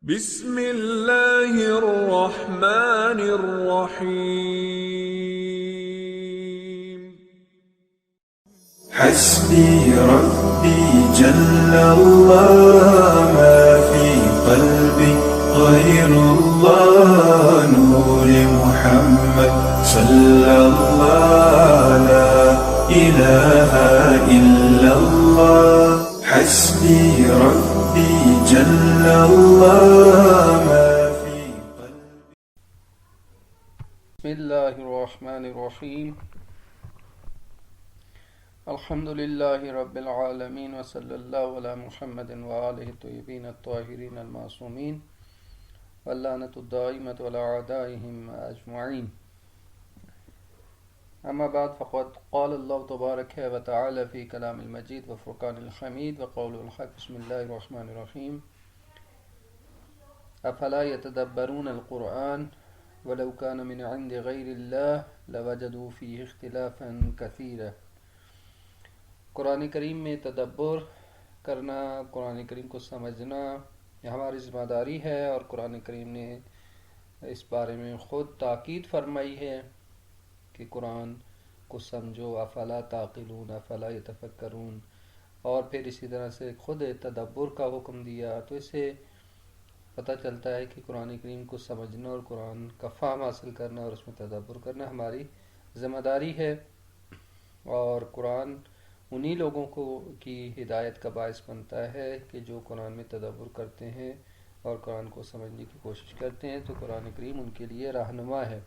بسم اللہ الرحمن الرحیم حسبي ربي جل الله ما في قلبي غير الله نور محمد صلى الله لا إله إلا الله حسبي ربي جل الله ما في قلبي. بسم اللہ الرحمن الرحیم الحمد للہ رب العالمین وصلی اللہ علی محمد وآلہ الطیبین الطاہرین المعصومین واللعنۃ الدائمۃ علی اعدائہم اجمعین. اما بعد فقد قال اللہ تبارک و تعالی فی کلام المجید وفرقان الحمید وقول الحق. بسم اللہ الرحمن الرحیم. افلا يتدبرون القرآن ولو كان من عند غیر اللہ لوجدوا فیہ اختلافا کثیرا. قرآن کریم میں تدبر کرنا، قرآن کریم کو سمجھنا یہ ہماری ذمہ داری ہے، اور قرآن کریم نے اس بارے میں خود تاکید فرمائی ہے کہ قرآن کو سمجھو. افلا تعقلون افلا یتفکرون. اور پھر اسی طرح سے خود تدبر کا حکم دیا. تو اس سے پتہ چلتا ہے کہ قرآن کریم کو سمجھنا اور قرآن کا فہم حاصل کرنا اور اس میں تدبر کرنا ہماری ذمہ داری ہے. اور قرآن انہی لوگوں کو کی ہدایت کا باعث بنتا ہے کہ جو قرآن میں تدبر کرتے ہیں اور قرآن کو سمجھنے کی کوشش کرتے ہیں، تو قرآن کریم ان کے لیے رہنما ہے.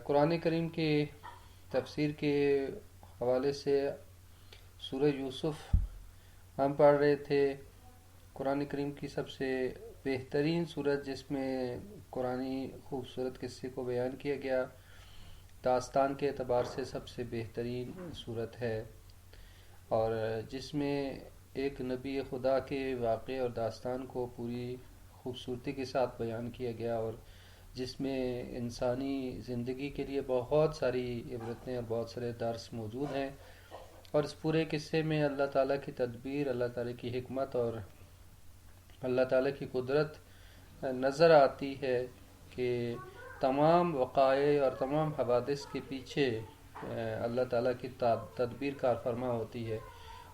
قرآن کریم کے تفسیر کے حوالے سے سورہ یوسف ہم پڑھ رہے تھے. قرآن کریم کی سب سے بہترین صورت جس میں قرآنی خوبصورت قصے کو بیان کیا گیا، داستان کے اعتبار سے سب سے بہترین صورت ہے، اور جس میں ایک نبی خدا کے واقعے اور داستان کو پوری خوبصورتی کے ساتھ بیان کیا گیا، اور جس میں انسانی زندگی کے لیے بہت ساری عبرتیں اور بہت سارے درس موجود ہیں. اور اس پورے قصے میں اللہ تعالیٰ کی تدبیر، اللہ تعالیٰ کی حکمت اور اللہ تعالیٰ کی قدرت نظر آتی ہے کہ تمام وقائع اور تمام حوادث کے پیچھے اللہ تعالیٰ کی تدبیر کار فرما ہوتی ہے.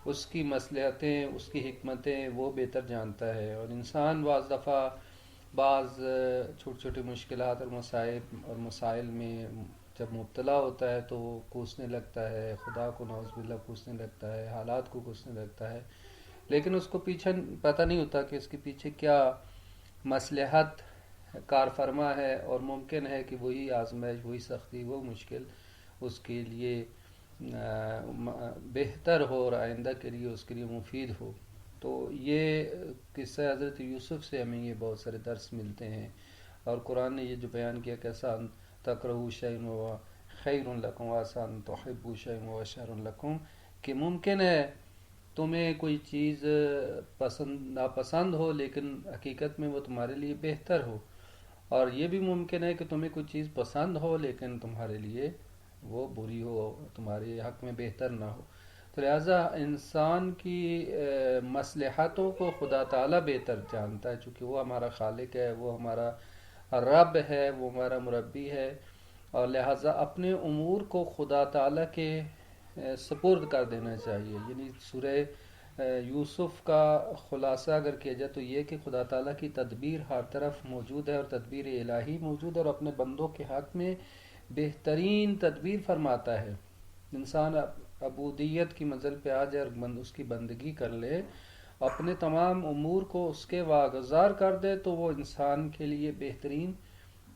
اس کی مصلحتیں، اس کی حکمتیں وہ بہتر جانتا ہے، اور انسان بعض دفعہ چھوٹی چھوٹی مشکلات اور مسائل میں جب مبتلا ہوتا ہے تو وہ کوسنے لگتا ہے، خدا کو نعوذ باللہ کوسنے لگتا ہے، حالات کو کوسنے لگتا ہے، لیکن اس کو پیچھے پتہ نہیں ہوتا کہ اس کے پیچھے کیا مصلحت کار فرما ہے، اور ممکن ہے کہ وہی آزمائش، وہی سختی، وہ مشکل اس کے لیے بہتر ہو اور آئندہ کے لیے اس کے لیے مفید ہو. تو یہ قصہ حضرت یوسف سے ہمیں یہ بہت سارے درس ملتے ہیں، اور قرآن نے یہ جو بیان کیا کہ آسان تکرہوا شیئا وہو خیر لکم وآسان تحبوا شیئا وہو شر لکم، کہ ممکن ہے تمہیں کوئی چیز ناپسند ہو لیکن حقیقت میں وہ تمہارے لیے بہتر ہو، اور یہ بھی ممکن ہے کہ تمہیں کوئی چیز پسند ہو لیکن تمہارے لیے وہ بری ہو، تمہارے حق میں بہتر نہ ہو. تو لہٰذا انسان کی مصلحتوں کو خدا تعالیٰ بہتر جانتا ہے، چونکہ وہ ہمارا خالق ہے، وہ ہمارا رب ہے، وہ ہمارا مربی ہے، اور لہٰذا اپنے امور کو خدا تعالیٰ کے سپرد کر دینا چاہیے. یعنی سورہ یوسف کا خلاصہ اگر کیا جائے تو یہ کہ خدا تعالیٰ کی تدبیر ہر طرف موجود ہے، اور تدبیر الہی موجود ہے، اور اپنے بندوں کے حق میں بہترین تدبیر فرماتا ہے. انسان عبودیت کی منزل پہ آ جائے اور اس کی بندگی کر لے، اپنے تمام امور کو اس کے واگزار کر دے، تو وہ انسان کے لیے بہترین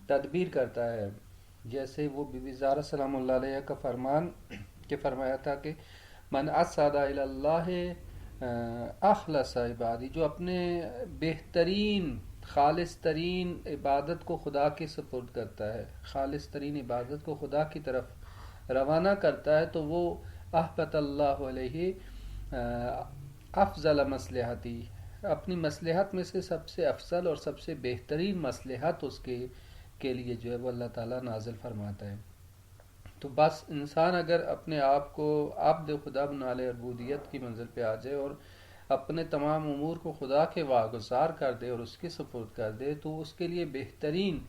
تدبیر کرتا ہے. جیسے وہ بی بی زہرا سلام اللہ علیہ کا فرمان کہ فرمایا تھا کہ من اسعد الی اللہ اخلص عبادی، جو اپنے بہترین خالص ترین عبادت کو خدا کے سپرد کرتا ہے، خالص ترین عبادت کو خدا کی طرف روانہ کرتا ہے، تو وہ احبط اللہ علیہ افضل مصلحتی، اپنی مصلحت میں سے سب سے افضل اور سب سے بہترین مصلحت اس کے لیے جو ہے وہ اللہ تعالیٰ نازل فرماتا ہے. تو بس انسان اگر اپنے آپ کو عبد خدا بنا لے، عبودیت کی منزل پہ آ جائے، اور اپنے تمام امور کو خدا کے واگزار کر دے اور اس کے سپرد کر دے تو اس کے لیے بہترین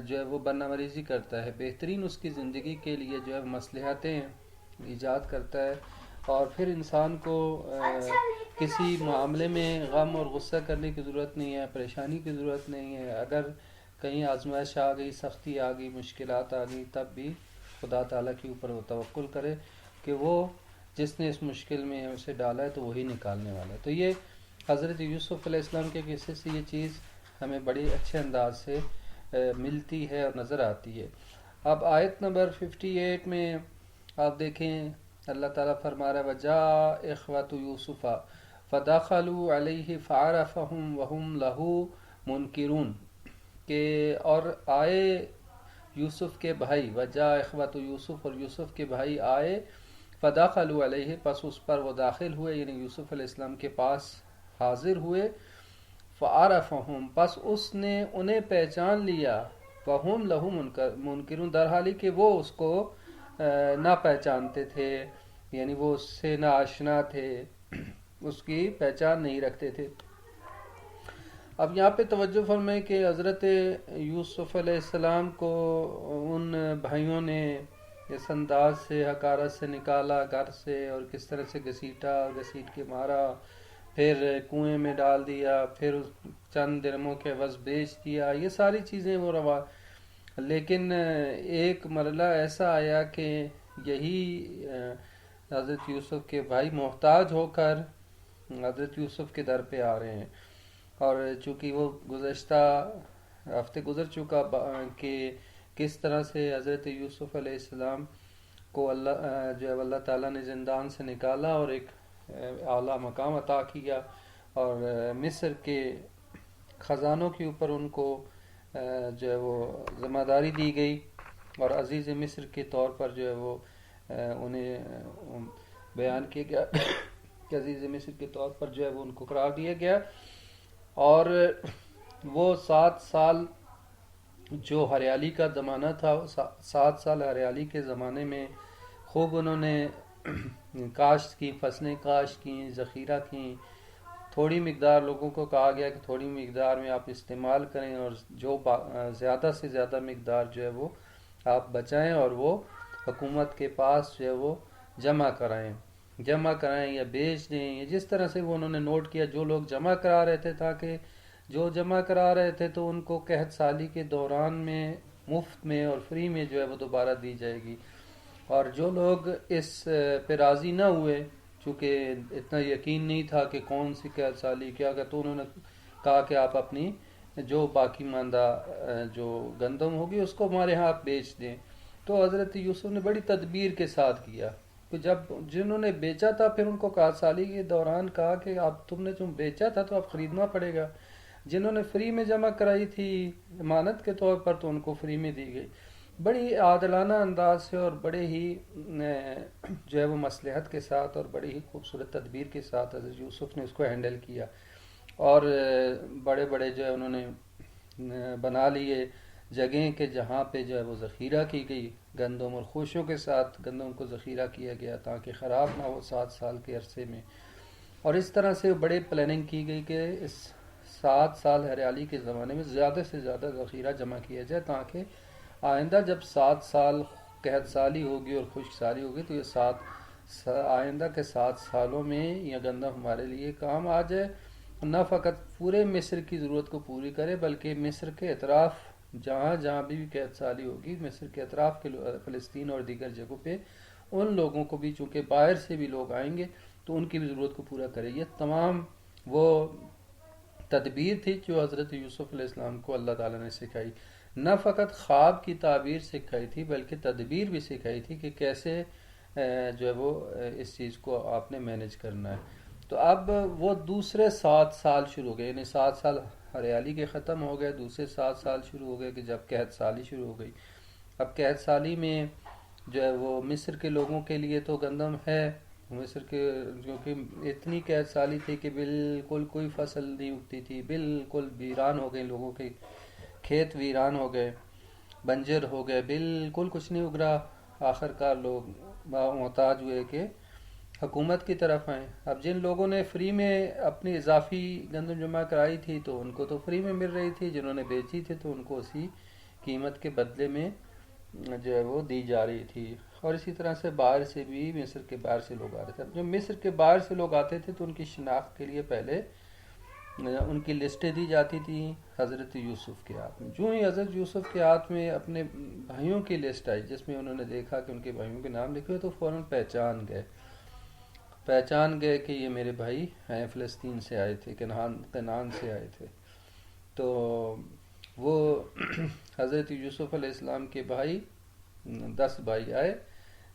جو ہے وہ برنا مریضی کرتا ہے، بہترین اس کی زندگی کے لیے جو ہے مصلحتیں ایجاد کرتا ہے، اور پھر انسان کو کسی معاملے میں غم اور غصہ کرنے کی ضرورت نہیں ہے، پریشانی کی ضرورت نہیں ہے۔ اگر کہیں آزمائش آ گئی، سختی آ گئی، مشکلات آ گئی، تب بھی خدا تعالیٰ کے اوپر وہ توکل کرے کہ وہ جس نے اس مشکل میں اسے ڈالا ہے تو وہی نکالنے والا ہے۔ تو یہ حضرت یوسف علیہ السلام کے قصے سے یہ چیز ہمیں بڑی اچھے انداز سے ملتی ہے اور نظر آتی ہے۔ اب آیت نمبر 58 میں آپ دیکھیں اللہ تعالیٰ فرما رہا ہے وَجَاءَ إِخْوَةُ يُوسُفَ فَدَخَلُوا عَلَيْهِ فَعَرَفَهُمْ وَهُمْ لَهُ مُنْكِرُونَ کہ اور آئے یوسف کے بھائی، وَجَاءَ إِخْوَةُ يُوسُف اور یوسف کے بھائی آئے، فَدَخَلُوا عَلَيْهِ پس اس پر وہ داخل ہوئے، یعنی یوسف علیہ السلام کے پاس حاضر ہوئے، فَعَرَفَهُمْ پس اس نے انہیں پہچان لیا، وَهُمْ لَهُ مُنْكِرُونَ در حالی کہ وہ اس کو نہ پہچانتے تھے، یعنی وہ اس سے نہ آشنا تھے، اس کی پہچان نہیں رکھتے تھے۔ اب یہاں پہ توجہ فرمائیں کہ حضرت یوسف علیہ السلام کو ان بھائیوں نے اس انداز سے حقارت سے نکالا گھر سے، اور کس طرح سے گھسیٹا، گھسیٹ کے مارا، پھر کنویں میں ڈال دیا، پھر چند درموں کے عوض بیچ دیا، یہ ساری چیزیں وہ روا۔ لیکن ایک مرحلہ ایسا آیا کہ یہی حضرت یوسف کے بھائی محتاج ہو کر حضرت یوسف کے در پہ آ رہے ہیں، اور چونکہ وہ گزشتہ ہفتے گزر چکا کہ کس طرح سے حضرت یوسف علیہ السلام کو اللہ تعالیٰ نے زندان سے نکالا اور ایک اعلیٰ مقام عطا کیا، اور مصر کے خزانوں کے اوپر ان کو جو ہے وہ ذمہ داری دی گئی، اور عزیز مصر کے طور پر جو ہے وہ انہیں بیان کیا گیا کہ عزیز مصر کے طور پر جو ہے وہ ان کو قرار دیا گیا، اور وہ 7 سال جو ہریالی کا زمانہ تھا، 7 سال ہریالی کے زمانے میں خوب انہوں نے کاشت کی، فصلیں کاشت کی، ذخیرہ کی، تھوڑی مقدار لوگوں کو کہا گیا کہ تھوڑی مقدار میں آپ استعمال کریں، اور جو زیادہ سے زیادہ مقدار جو ہے وہ آپ بچائیں اور وہ حکومت کے پاس جو ہے وہ جمع کرائیں یا بیچ دیں، یا جس طرح سے وہ انہوں نے نوٹ کیا جو لوگ جمع کرا رہے تھے، تاکہ جو جمع کرا رہے تھے تو ان کو قحط سالی کے دوران میں مفت میں اور فری میں جو ہے وہ دوبارہ دی جائے گی، اور جو لوگ اس پہ راضی نہ ہوئے، چونکہ اتنا یقین نہیں تھا کہ کون سی قحط سالی کیا گیا، تو انہوں نے کہا کہ آپ اپنی جو باقی ماندہ جو گندم ہوگی اس کو ہمارے ہاں آپ بیچ دیں۔ تو حضرت یوسف نے بڑی تدبیر کے ساتھ کیا کہ جب جنہوں نے بیچا تھا پھر ان کو قحط سالی کے دوران کہا کہ آپ تم نے جو بیچا تھا تو آپ خریدنا پڑے گا، جنہوں نے فری میں جمع کرائی تھی امانت کے طور پر تو ان کو فری میں دی گئی۔ بڑی عادلانہ انداز سے اور بڑے ہی جو ہے وہ مصلحت کے ساتھ اور بڑی ہی خوبصورت تدبیر کے ساتھ حضرت یوسف نے اس کو ہینڈل کیا، اور بڑے بڑے جو ہے انہوں نے بنا لیے جگہیں کہ جہاں پہ جو ہے وہ ذخیرہ کی گئی گندم، اور خوشیوں کے ساتھ گندم کو ذخیرہ کیا گیا تاکہ خراب نہ ہو 7 سال کے عرصے میں، اور اس طرح سے بڑے پلاننگ کی گئی کہ اس 7 سال ہریالی کے زمانے میں زیادہ سے زیادہ ذخیرہ جمع کیا جائے، تاکہ آئندہ جب 7 سال قحط سالی ہوگی اور خشک سالی ہوگی تو یہ آئندہ کے 7 سالوں میں یہ گندم ہمارے لیے کام آ جائے، نہ فقط پورے مصر کی ضرورت کو پوری کرے بلکہ مصر کے اطراف جہاں جہاں بھی قحط سالی ہوگی، مصر کے اطراف کے فلسطین اور دیگر جگہوں پہ ان لوگوں کو بھی، چونکہ باہر سے بھی لوگ آئیں گے تو ان کی بھی ضرورت کو پورا کرے۔ یہ تمام وہ تدبیر تھی جو حضرت یوسف علیہ السلام کو اللہ تعالیٰ نے سکھائی، نہ فقط خواب کی تعبیر سکھائی تھی بلکہ تدبیر بھی سکھائی تھی کہ کیسے جو ہے وہ اس چیز کو آپ نے مینج کرنا ہے۔ تو اب وہ دوسرے 7 سال شروع ہو گئے، یعنی 7 سال ہریالی کے ختم ہو گئے، دوسرے 7 سال شروع ہو گئے کہ جب قحط سالی شروع ہو گئی۔ اب قحط سالی میں جو ہے وہ مصر کے لوگوں کے لیے تو گندم ہے، مصر کے کیونکہ اتنی قحط سالی تھی کہ بالکل کوئی فصل نہیں اگتی تھی، بالکل ویران ہو گئے، لوگوں کے کھیت ویران ہو گئے، بنجر ہو گئے، بالکل کچھ نہیں اگ رہا۔ آخر کار لوگ محتاج ہوئے کہ حکومت کی طرف آئیں. اب جن لوگوں نے فری میں اپنی اضافی گندم جمع کرائی تھی تو ان کو تو فری میں مل رہی تھی، جنہوں نے بیچی تھی تو ان کو اسی قیمت کے بدلے میں جو ہے وہ دی جا رہی تھی. اور اسی طرح سے باہر سے بھی، مصر کے باہر سے لوگ آ رہے تھے. اب جو مصر کے باہر سے لوگ آتے تھے تو ان کی شناخت کے لیے پہلے ان کی لسٹیں دی جاتی تھیں حضرت یوسف کے ہاتھ میں. جو ہی حضرت یوسف کے ہاتھ میں اپنے بھائیوں کی لسٹ آئی جس میں انہوں نے دیکھا کہ ان کے بھائیوں کے نام لکھے ہوئے تو فوراً پہچان گئے کہ یہ میرے بھائی ہیں، فلسطین سے آئے تھے، کنعان سے آئے تھے. تو وہ حضرت یوسف علیہ السلام کے بھائی 10 بھائی آئے.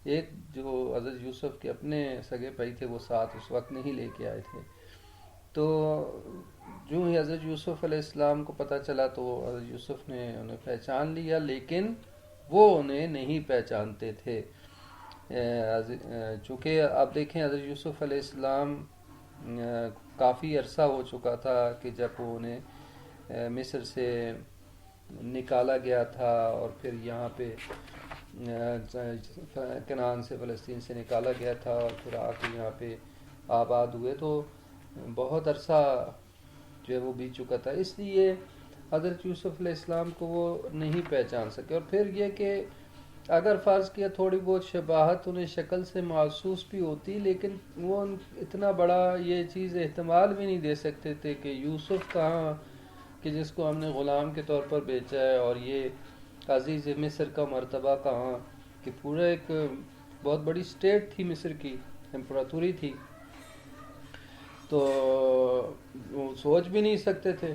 ایک جو حضرت یوسف کے اپنے سگے بھائی تھے وہ ساتھ اس وقت نہیں لے کے آئے تھے. تو جو ہی حضرت یوسف علیہ السلام کو پتہ چلا تو حضرت یوسف نے انہیں پہچان لیا، لیکن وہ انہیں نہیں پہچانتے تھے. چونکہ آپ دیکھیں حضرت یوسف علیہ السلام کافی عرصہ ہو چکا تھا کہ جب وہ انہیں مصر سے نکالا گیا تھا اور پھر یہاں پہ کنعان سے، فلسطین سے نکالا گیا تھا اور پھر آ کے یہاں پہ آباد ہوئے. تو بہت عرصہ جو ہے وہ بیت چکا تھا، اس لیے حضرت یوسف علیہ السلام کو وہ نہیں پہچان سکے. اور پھر یہ کہ اگر فرض کیا تھوڑی بہت شباہت انہیں شکل سے محسوس بھی ہوتی، لیکن وہ اتنا بڑا یہ چیز احتمال بھی نہیں دے سکتے تھے کہ یوسف کہاں، کہ جس کو ہم نے غلام کے طور پر بیچا ہے، اور یہ عزیز مصر کا مرتبہ کہاں، کہ پورا ایک بہت بڑی سٹیٹ تھی مصر کی، امپراتوری تھی. تو وہ سوچ بھی نہیں سکتے تھے.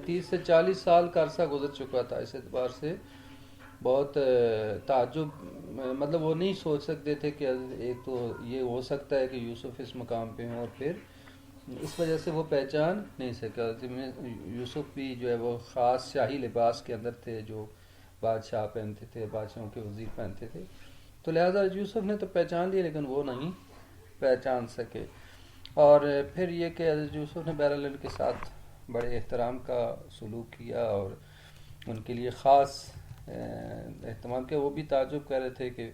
30 سے 40 سال کا عرصہ گزر چکا تھا. اس اعتبار سے بہت تعجب، مطلب وہ نہیں سوچ سکتے تھے کہ ایک تو یہ ہو سکتا ہے کہ یوسف اس مقام پہ ہوں، اور پھر اس وجہ سے وہ پہچان نہیں سکا. یوسف بھی جو ہے وہ خاص شاہی لباس کے اندر تھے جو بادشاہ پہنتے تھے، بادشاہوں کے وزیر پہنتے تھے. تو لہٰذا یوسف نے تو پہچان لیا لیکن وہ نہیں پہچان سکے. اور پھر یہ کہ حضرت یوسف نے بہرحال ان کے ساتھ بڑے احترام کا سلوک کیا اور ان کے لیے خاص اہتمام کیا. وہ بھی تعجب کر رہے تھے کہ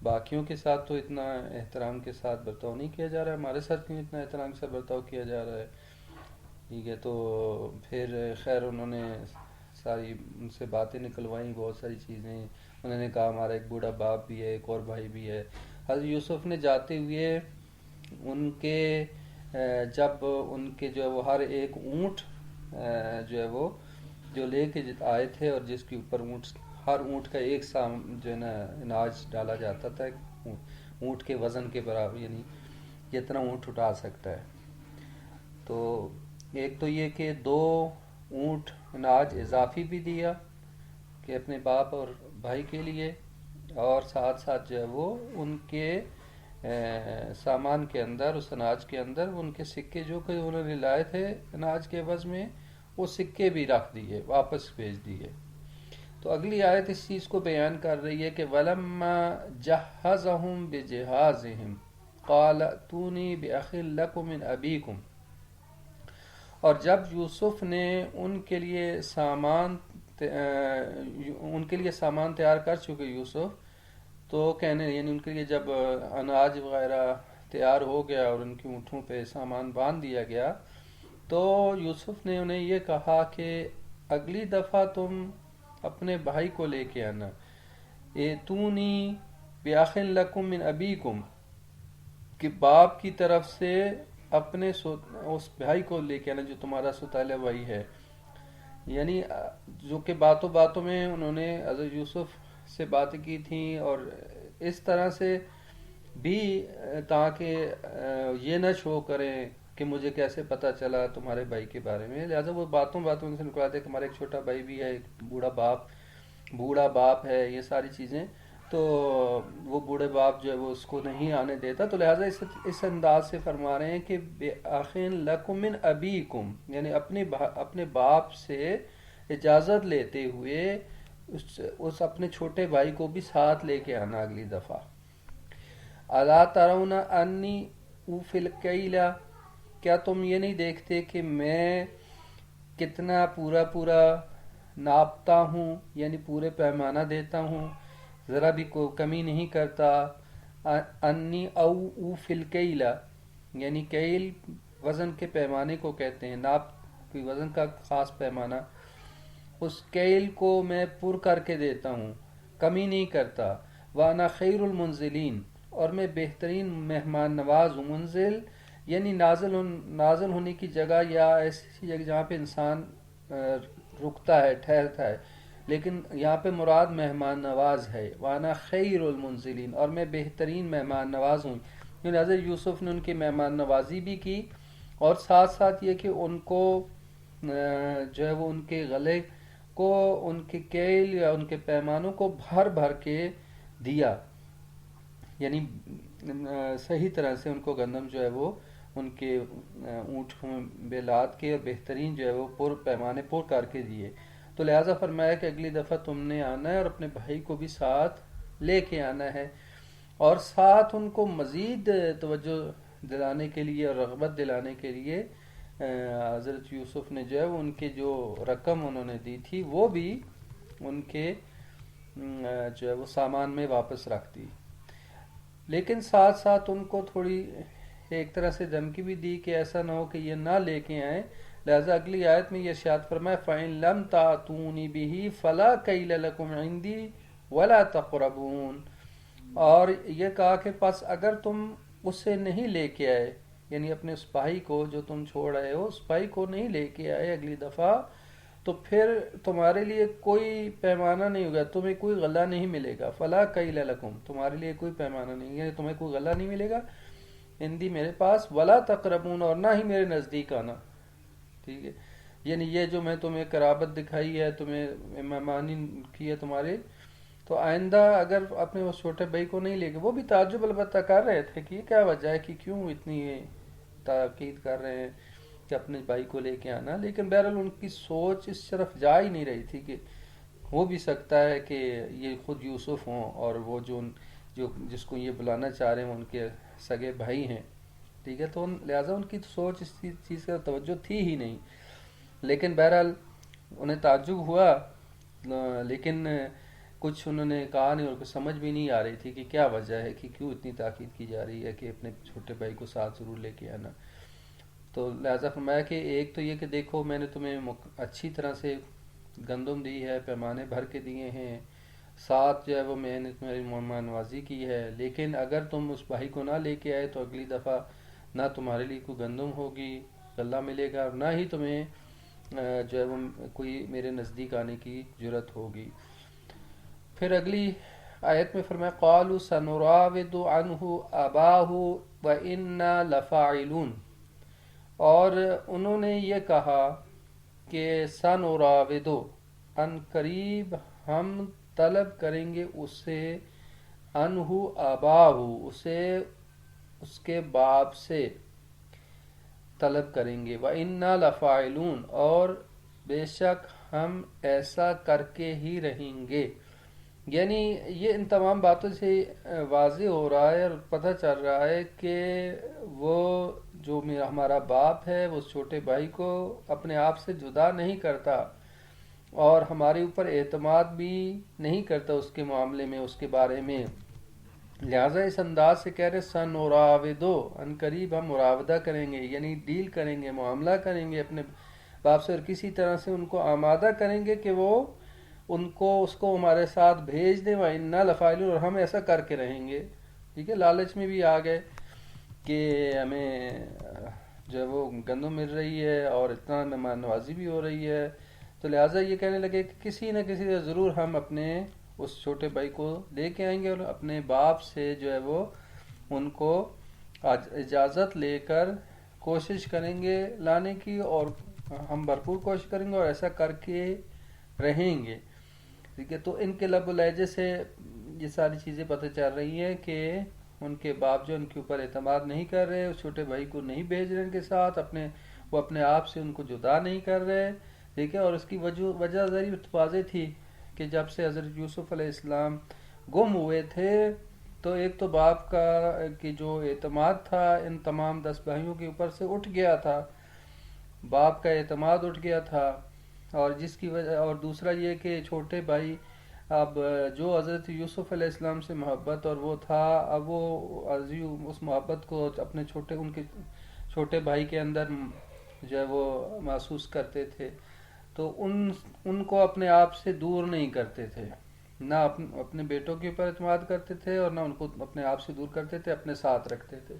باقیوں کے ساتھ تو اتنا احترام کے ساتھ برتاؤ نہیں کیا جا رہا ہے، ہمارے ساتھ کیوں اتنا احترام کے ساتھ برتاؤ کیا جا رہا ہے. ٹھیک ہے. تو پھر خیر انہوں نے ساری ان سے باتیں نکلوائیں، بہت ساری چیزیں. انہوں نے کہا ہمارا ایک بوڑھا باپ بھی ہے، ایک اور بھائی بھی ہے. حضرت یوسف نے جاتے ہوئے ان کے جب ان کے جو ہے وہ ہر ایک اونٹ جو ہے وہ جو لے کے آئے تھے، اور جس کے اوپر ہر اونٹ کا ایک سام جو ہے نا اناج ڈالا جاتا تھا اونٹ کے وزن کے برابر، یعنی جتنا اونٹ اٹھا سکتا ہے. تو ایک تو یہ کہ 2 اونٹ اناج اضافی بھی دیا کہ اپنے باپ اور بھائی کے لیے، اور ساتھ ساتھ جو ہے وہ ان کے سامان کے اندر، اس اناج کے اندر ان کے سکے جو کہ انہوں نے لائے تھے اناج کے عوض میں، وہ سکے بھی رکھ دیے، واپس بھیج دیے. تو اگلی آیت اس چیز کو بیان کر رہی ہے کہ وَلَمَّا جَهَّزَهُمْ بِجِهَازِهِمْ قَالَ ائْتُونِي بِأَخٍ لَكُم مِّنْ أَبِيكُمْ. اور جب یوسف نے ان کے لیے سامان تیار کر چکے یوسف، تو کہنے یعنی ان کے لیے جب اناج وغیرہ تیار ہو گیا اور ان کی اونٹوں پہ سامان باندھ دیا گیا، تو یوسف نے انہیں یہ کہا کہ اگلی دفعہ تم اپنے بھائی کو لے کے آنا. ایتونی بیاخ لکم من ابیکم، کہ باپ کی طرف سے اپنے اس بھائی کو لے کے آنا جو تمہارا سوتیلا بھائی ہے. یعنی جو کہ باتوں باتوں میں انہوں نے حضرت یوسف سے باتیں کی تھیں، اور اس طرح سے بھی تاکہ یہ نہ شو کریں کہ مجھے کیسے پتہ چلا تمہارے بھائی کے بارے میں. لہٰذا وہ باتوں سے نکلاتے کہ ہمارا ایک چھوٹا بھائی بھی ہے، ایک بوڑھا باپ ہے، یہ ساری چیزیں. تو وہ بوڑھے باپ جو ہے وہ اس کو نہیں آنے دیتا. تو لہٰذا اس انداز سے فرما رہے ہیں کہ بِأَخٍ لَكُم مِّنْ أَبِيكُمْ، یعنی اپنے باپ سے اجازت لیتے ہوئے اس اپنے چھوٹے بھائی کو بھی ساتھ لے کے آنا اگلی دفعہ. أَلَا تَرَوْنَ أَنِّي أُوفِي الْكَيْلَ، کیا تم یہ نہیں دیکھتے کہ میں کتنا پورا ناپتا ہوں، یعنی پورے پیمانہ دیتا ہوں، ذرا بھی کوئی کمی نہیں کرتا. انی او فل کیلا، یعنی کیل وزن کے پیمانے کو کہتے ہیں، ناپ کوئی وزن کا خاص پیمانہ، اس کیل کو میں پر کر کے دیتا ہوں، کمی نہیں کرتا۔ وانا خیر المنزلین، اور میں بہترین مہمان نواز ہوں۔ منزل یعنی نازل ہونے کی جگہ یا ایسی جگہ جہاں پہ انسان رکتا ہے، ٹھہرتا ہے، لیکن یہاں پہ مراد مہمان نواز ہے۔ وانا خیر المنزلین، اور میں بہترین مہمان نواز ہوں۔ یعنی حضرت یوسف نے ان کی مہمان نوازی بھی کی، اور ساتھ ساتھ یہ کہ ان کو جو ہے وہ ان کے غلے کو، ان کے کیل یا ان کے پیمانوں کو بھر بھر کے دیا، یعنی صحیح طرح سے ان کو گندم جو ہے وہ ان کے اونٹ میں لاد کے اور بہترین جو ہے وہ پر پیمانے پر کر کے دیے۔ تو لہٰذا فرمایا کہ اگلی دفعہ تم نے آنا ہے اور اپنے بھائی کو بھی ساتھ لے کے آنا ہے، اور ساتھ ان کو مزید توجہ دلانے کے لیے اور رغبت دلانے کے لیے حضرت یوسف نے جو ہے وہ ان کے جو رقم انہوں نے دی تھی وہ بھی ان کے جو ہے وہ سامان میں واپس رکھ دی، لیکن ساتھ ساتھ ان کو تھوڑی ایک طرح سے دھمکی بھی دی کہ ایسا نہ ہو کہ یہ نہ لے کے آئیں۔ لہذا اگلی آیت میں یہ ارشاد فرمایا فَإِن لَمْ تَأْتُونِ بِهِ فَلَا كَيْلَ لَكُمْ عِندِي وَلَا تَقْرَبُونَ، اور یہ کہا کہ پس اگر تم اسے نہیں لے کے آئے، یعنی اپنے اس بھائی کو جو تم چھوڑ رہے ہو اس بھائی کو نہیں لے کے آئے اگلی دفعہ، تو پھر تمہارے لیے کوئی پیمانہ نہیں ہوگا، تمہیں کوئی غلہ نہیں ملے گا۔ فلا کیل لکم، تمہارے لیے کوئی پیمانہ نہیں، یعنی تمہیں کوئی غلہ نہیں ملے گا اندی میرے پاس، ولا تقربون، اور نہ ہی میرے نزدیک آنا، ٹھیک ہے۔ یعنی یہ جو میں تمہیں قرابت دکھائی ہے، تمہیں مہمانی کی ہے تمہارے، تو آئندہ اگر اپنے اس چھوٹے بھائی کو نہیں لے کے، وہ بھی تعجب البتہ کر رہے تھے کہ یہ کیا وجہ ہے کہ کیوں اتنی تاکید کر رہے ہیں کہ اپنے بھائی کو لے کے آنا، لیکن بہرحال ان کی سوچ اس طرف جا ہی نہیں رہی تھی کہ ہو بھی سکتا ہے کہ یہ خود یوسف ہوں اور وہ جو جس کو یہ بلانا چاہ رہے ہیں ان کے سگے بھائی ہیں، ٹھیک ہے۔ تو لہٰذا ان کی سوچ اس چیز کا توجہ تھی ہی نہیں، لیکن بہرحال انہیں تعجب ہوا، لیکن کچھ انہوں نے کہا نہیں، اور کچھ سمجھ بھی نہیں آ رہی تھی کہ کیا وجہ ہے کہ کیوں اتنی تاکید کی جا رہی ہے کہ اپنے چھوٹے بھائی کو ساتھ ضرور لے کے آنا۔ تو لہٰذا فرمایا کہ ایک تو یہ کہ دیکھو میں نے تمہیں اچھی طرح سے گندم دی ہے، پیمانے بھر کے دیے ہیں، ساتھ جو ہے وہ میں نے تمہاری مہمان نوازی کی ہے، لیکن اگر تم اس بھائی کو نہ لے کے آئے تو اگلی دفعہ نہ تمہارے لیے کوئی گندم ہوگی، غلہ ملے گا، اور نہ ہی تمہیں جو ہے وہ کوئی میرے نزدیک آنے کی جرت ہوگی۔ پھر اگلی آیت میں فرمایا قالوا سنراود عنہ اباہ وإنا لفاعلون، اور انہوں نے یہ کہا کہ سنراودو، ان قریب ہم طلب کریں گے اسے، عنہ اباہ، اسے اس کے باپ سے طلب کریں گے، وإنا لفاعلون، اور بے شک ہم ایسا کر کے ہی رہیں گے۔ یعنی یہ ان تمام باتوں سے واضح ہو رہا ہے اور پتہ چل رہا ہے کہ وہ جو ہمارا باپ ہے وہ اس چھوٹے بھائی کو اپنے آپ سے جدا نہیں کرتا، اور ہمارے اوپر اعتماد بھی نہیں کرتا اس کے معاملے میں، اس کے بارے میں، لہٰذا اس انداز سے کہہ رہے سنراودو، ان قریب ہم مراودہ کریں گے، یعنی ڈیل کریں گے، معاملہ کریں گے اپنے باپ سے، اور کسی طرح سے ان کو آمادہ کریں گے کہ وہ اس کو ہمارے ساتھ بھیج دیں، وَإِنَّا لَفَاعِلُونَ، اور ہم ایسا کر کے رہیں گے، ٹھیک ہے۔ لالچ میں بھی آ گئے کہ ہمیں جو ہے وہ گندم مل رہی ہے اور اتنا مہمان نوازی بھی ہو رہی ہے، تو لہٰذا یہ کہنے لگے کہ کسی نہ کسی سے ضرور ہم اپنے اس چھوٹے بھائی کو لے کے آئیں گے، اور اپنے باپ سے جو ہے وہ ان کو اجازت لے کر کوشش کریں گے لانے کی، اور ہم بھرپور کوشش کریں گے اور ایسا کر کے رہیں گے، ٹھیک ہے۔ تو ان کے لب و لہجے سے یہ ساری چیزیں پتہ چل رہی ہیں کہ ان کے باپ جو ان کے اوپر اعتماد نہیں کر رہے، اس چھوٹے بھائی کو نہیں بھیج رہے ان کے ساتھ، وہ اپنے آپ سے ان کو جدا نہیں کر رہے، ٹھیک ہے۔ اور اس کی وجہ ذریعہ واضح تھی کہ جب سے حضرت یوسف علیہ السلام گم ہوئے تھے تو ایک تو باپ کا کہ جو اعتماد تھا ان تمام 10 بھائیوں کے اوپر سے اٹھ گیا تھا، باپ کا اعتماد اٹھ گیا تھا، اور جس کی وجہ، اور دوسرا یہ کہ چھوٹے بھائی اب جو حضرت یوسف علیہ السلام سے محبت اور وہ تھا، اب وہ اس محبت کو اپنے ان کے چھوٹے بھائی کے اندر جو ہے وہ محسوس کرتے تھے، تو ان کو اپنے آپ سے دور نہیں کرتے تھے، نہ اپنے بیٹوں کے اوپر اعتماد کرتے تھے اور نہ ان کو اپنے آپ سے دور کرتے تھے، اپنے ساتھ رکھتے تھے.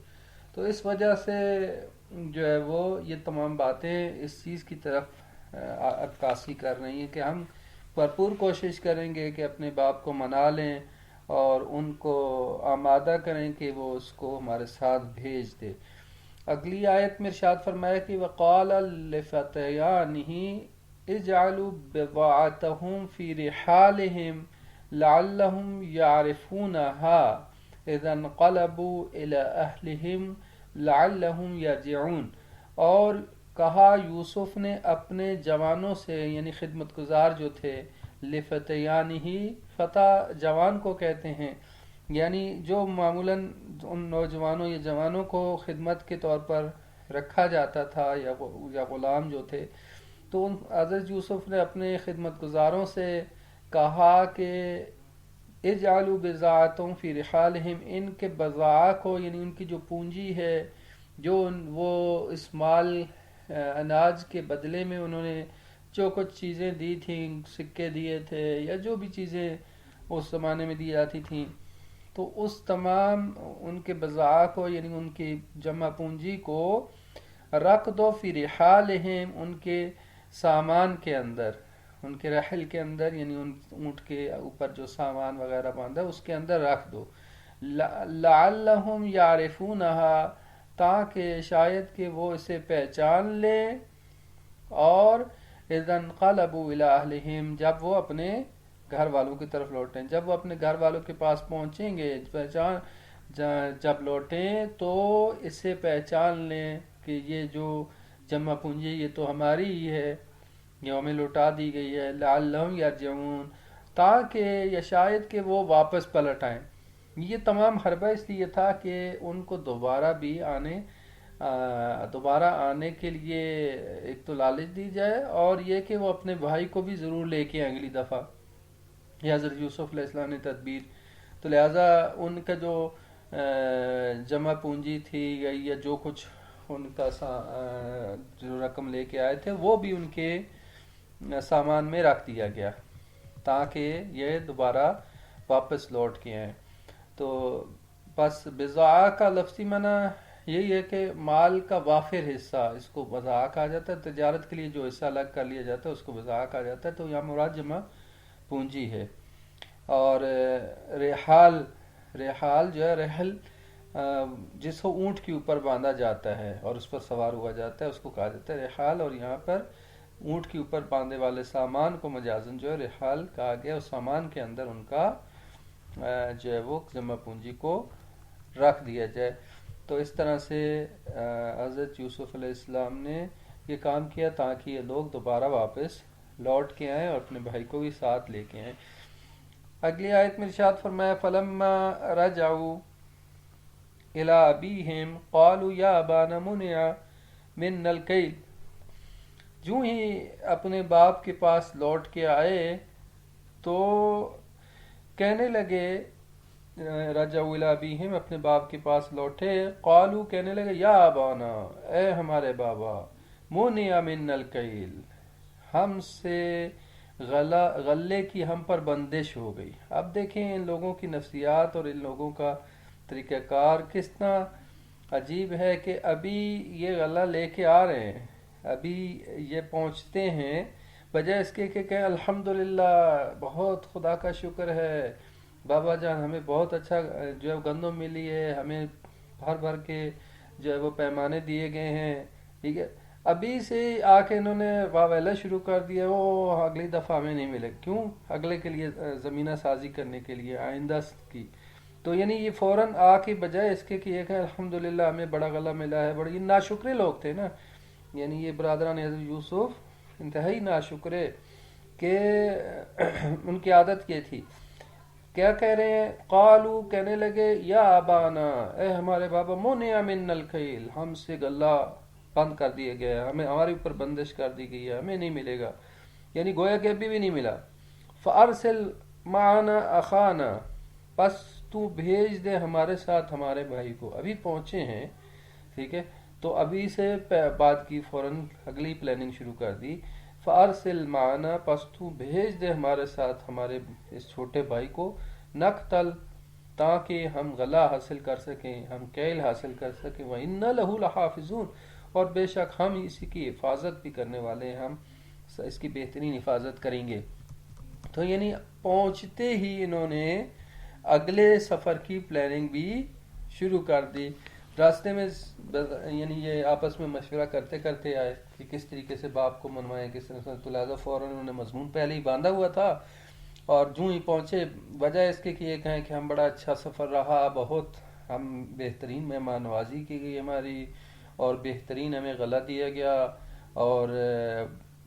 تو اس وجہ سے جو ہے وہ یہ تمام باتیں اس چیز کی طرف عکاسی کر رہی ہیں کہ ہم بھرپور کوشش کریں گے کہ اپنے باپ کو منا لیں اور ان کو آمادہ کریں کہ وہ اس کو ہمارے ساتھ بھیج دے. اگلی آیت میں ارشاد فرمایا کہ وقال لفتيانه اجعلوا بضاعتهم في رحالهم لعلهم يعرفونها اذا انقلبوا الى اهلهم لعلهم يرجعون. اور کہا یوسف نے اپنے جوانوں سے، یعنی خدمت گزار جو تھے، لفتیانہ، فتح جوان کو کہتے ہیں، یعنی جو معمولاً ان نوجوانوں یا جوانوں کو خدمت کے طور پر رکھا جاتا تھا یا غلام جو تھے، تو حضرت یوسف نے اپنے خدمت گزاروں سے کہا کہ اجعلوا بضاعتهم فی رحالہم، ان کے بضاعہ کو، یعنی ان کی جو پونجی ہے، جو وہ اس مال اناج کے بدلے میں انہوں نے جو کچھ چیزیں دی تھیں، سکے دیے تھے یا جو بھی چیزیں اس زمانے میں دی جاتی تھیں، تو اس تمام ان کے بضاعہ کو، یعنی ان کی جمع پونجی کو رکھ دو فی رحالہم، ان کے سامان کے اندر، ان کے رحل کے اندر، یعنی ان اونٹ کے اوپر جو سامان وغیرہ باندھا اس کے اندر رکھ دو. لعلہم یعرفونہا، تاکہ شاید کہ وہ اسے پہچان لیں، اور اذا انقلبوا الی اہلہم، جب وہ اپنے گھر والوں کی طرف لوٹیں، جب وہ اپنے گھر والوں کے پاس پہنچیں گے، جب لوٹیں تو اسے پہچان لیں کہ یہ جو جمع پونجی یہ تو ہماری ہی ہے، یہ ہمیں لوٹا دی گئی ہے. لعلہم یرجعون، تاکہ یا شاید کہ وہ واپس پلٹ آئیں. یہ تمام حربہ اس لیے تھا کہ ان کو دوبارہ آنے کے لیے ایک تو لالچ دی جائے، اور یہ کہ وہ اپنے بھائی کو بھی ضرور لے کے اگلی دفعہ. یہ حضرت یوسف علیہ السلام نے تدبیر، تو لہٰذا ان کا جو جمع پونجی تھی یا جو کچھ ان کا جو رقم لے کے آئے تھے وہ بھی ان کے سامان میں رکھ دیا گیا تاکہ یہ دوبارہ واپس لوٹ کے آئیں. تو بس بضاعہ کا لفظی معنی یہی ہے کہ مال کا وافر حصہ، اس کو بضاعہ کہا جاتا ہے. تجارت کے لیے جو حصہ الگ کر لیا جاتا ہے اس کو بضاعہ کہا جاتا ہے. تو یہاں مراد جمع پونجی ہے. اور رحال جو ہے، رحل جس کو اونٹ کے اوپر باندھا جاتا ہے اور اس پر سوار ہوا جاتا ہے اس کو کہا جاتا ہے رحال. اور یہاں پر اونٹ کے اوپر باندھے والے سامان کو مجازن جو ہے رحال کہا گیا. اس سامان کے اندر ان کا جو ہے وہ جمع پونجی کو رکھ دیا جائے. تو اس طرح سے حضرت یوسف علیہ السلام نے یہ کام کیا تاکہ یہ لوگ دوبارہ واپس لوٹ کے آئیں اور اپنے بھائی کو بھی ساتھ لے کے آئیں. اگلی آیت میں ارشاد فرمایا فَلَمَّا رَجَعُوا إِلَىٰ أَبِيهِمْ قَالُوا يَا أَبَانَا مُنِعَ مِنَّا الْكَيْلُ. جو ہی اپنے باپ کے پاس لوٹ کے آئے تو کہنے لگے، رجعوا الی ابیہم، اپنے باپ کے پاس لوٹے، قالو کہنے لگے یا ابانا، اے ہمارے بابا، منع منا الکیل، ہم سے غلے کی ہم پر بندش ہو گئی. اب دیکھیں ان لوگوں کی نفسیات اور ان لوگوں کا طریقہ کار کس طرح عجیب ہے کہ ابھی یہ غلہ لے کے آ رہے ہیں، ابھی یہ پہنچتے ہیں، بجائے اس کے کہ کہیں الحمدللہ بہت خدا کا شکر ہے بابا جان، ہمیں بہت اچھا جو ہے گندم ملی ہے، ہمیں بھر بھر کے جو ہے وہ پیمانے دیے گئے ہیں، ٹھیک ہے. ابھی سے آ کے انہوں نے واویلا شروع کر دیا، وہ اگلی دفعہ ہمیں نہیں ملے. کیوں؟ اگلے کے لیے زمینہ سازی کرنے کے لیے، آئندہ کی. تو یعنی یہ فوراً آ کے بجائے اس کے کہ یہ کہ الحمدللہ ہمیں بڑا غلہ ملا ہے، بڑے یہ ناشکرے لوگ تھے نا، یعنی یہ برادران حضرت یوسف انتہائی ناشکرے کہ ان کی عادت یہ تھی. کیا کہہ رہے ہیں؟ قالو کہنے لگے یا ابانا، اے ہمارے بابا، منع منا الکیل، ہم سے غلہ بند کر دیا گیا ہے، ہمیں ہمارے اوپر بندش کر دی گئی ہے، ہمیں نہیں ملے گا، یعنی گویا کہ ابھی بھی نہیں ملا. فارسل معنا اخانا، پس تو بھیج دے ہمارے ساتھ ہمارے بھائی کو، ابھی پہنچے ہیں، ٹھیک ہے، تو ابھی سے بات کی، فوراً اگلی پلاننگ شروع کر دی. فارسل معنا، پس تو بھیج دے ہمارے ساتھ ہمارے اس چھوٹے بھائی کو، نقتل، تاکہ ہم غلہ حاصل کر سکیں، ہم کیل حاصل کر سکیں، وَإِنَّ لَهُ لَحَافِظُونَ، اور بے شک ہم اسی کی حفاظت بھی کرنے والے ہیں، ہم اس کی بہترین حفاظت کریں گے. تو یعنی پہنچتے ہی انہوں نے اگلے سفر کی پلاننگ بھی شروع کر دی. راستے میں یعنی یہ آپس میں مشورہ کرتے کرتے آئے کہ کس طریقے سے باپ کو منوائیں، کس طرح سے، تو لہٰذا فوراً انہوں نے مضمون پہلے ہی باندھا ہوا تھا، اور جو ہی پہنچے، وجہ اس کے کہ یہ کہیں کہ ہم بڑا اچھا سفر رہا، بہت ہم بہترین مہمان نوازی کی گئی ہماری، اور بہترین ہمیں غلہ دیا گیا، اور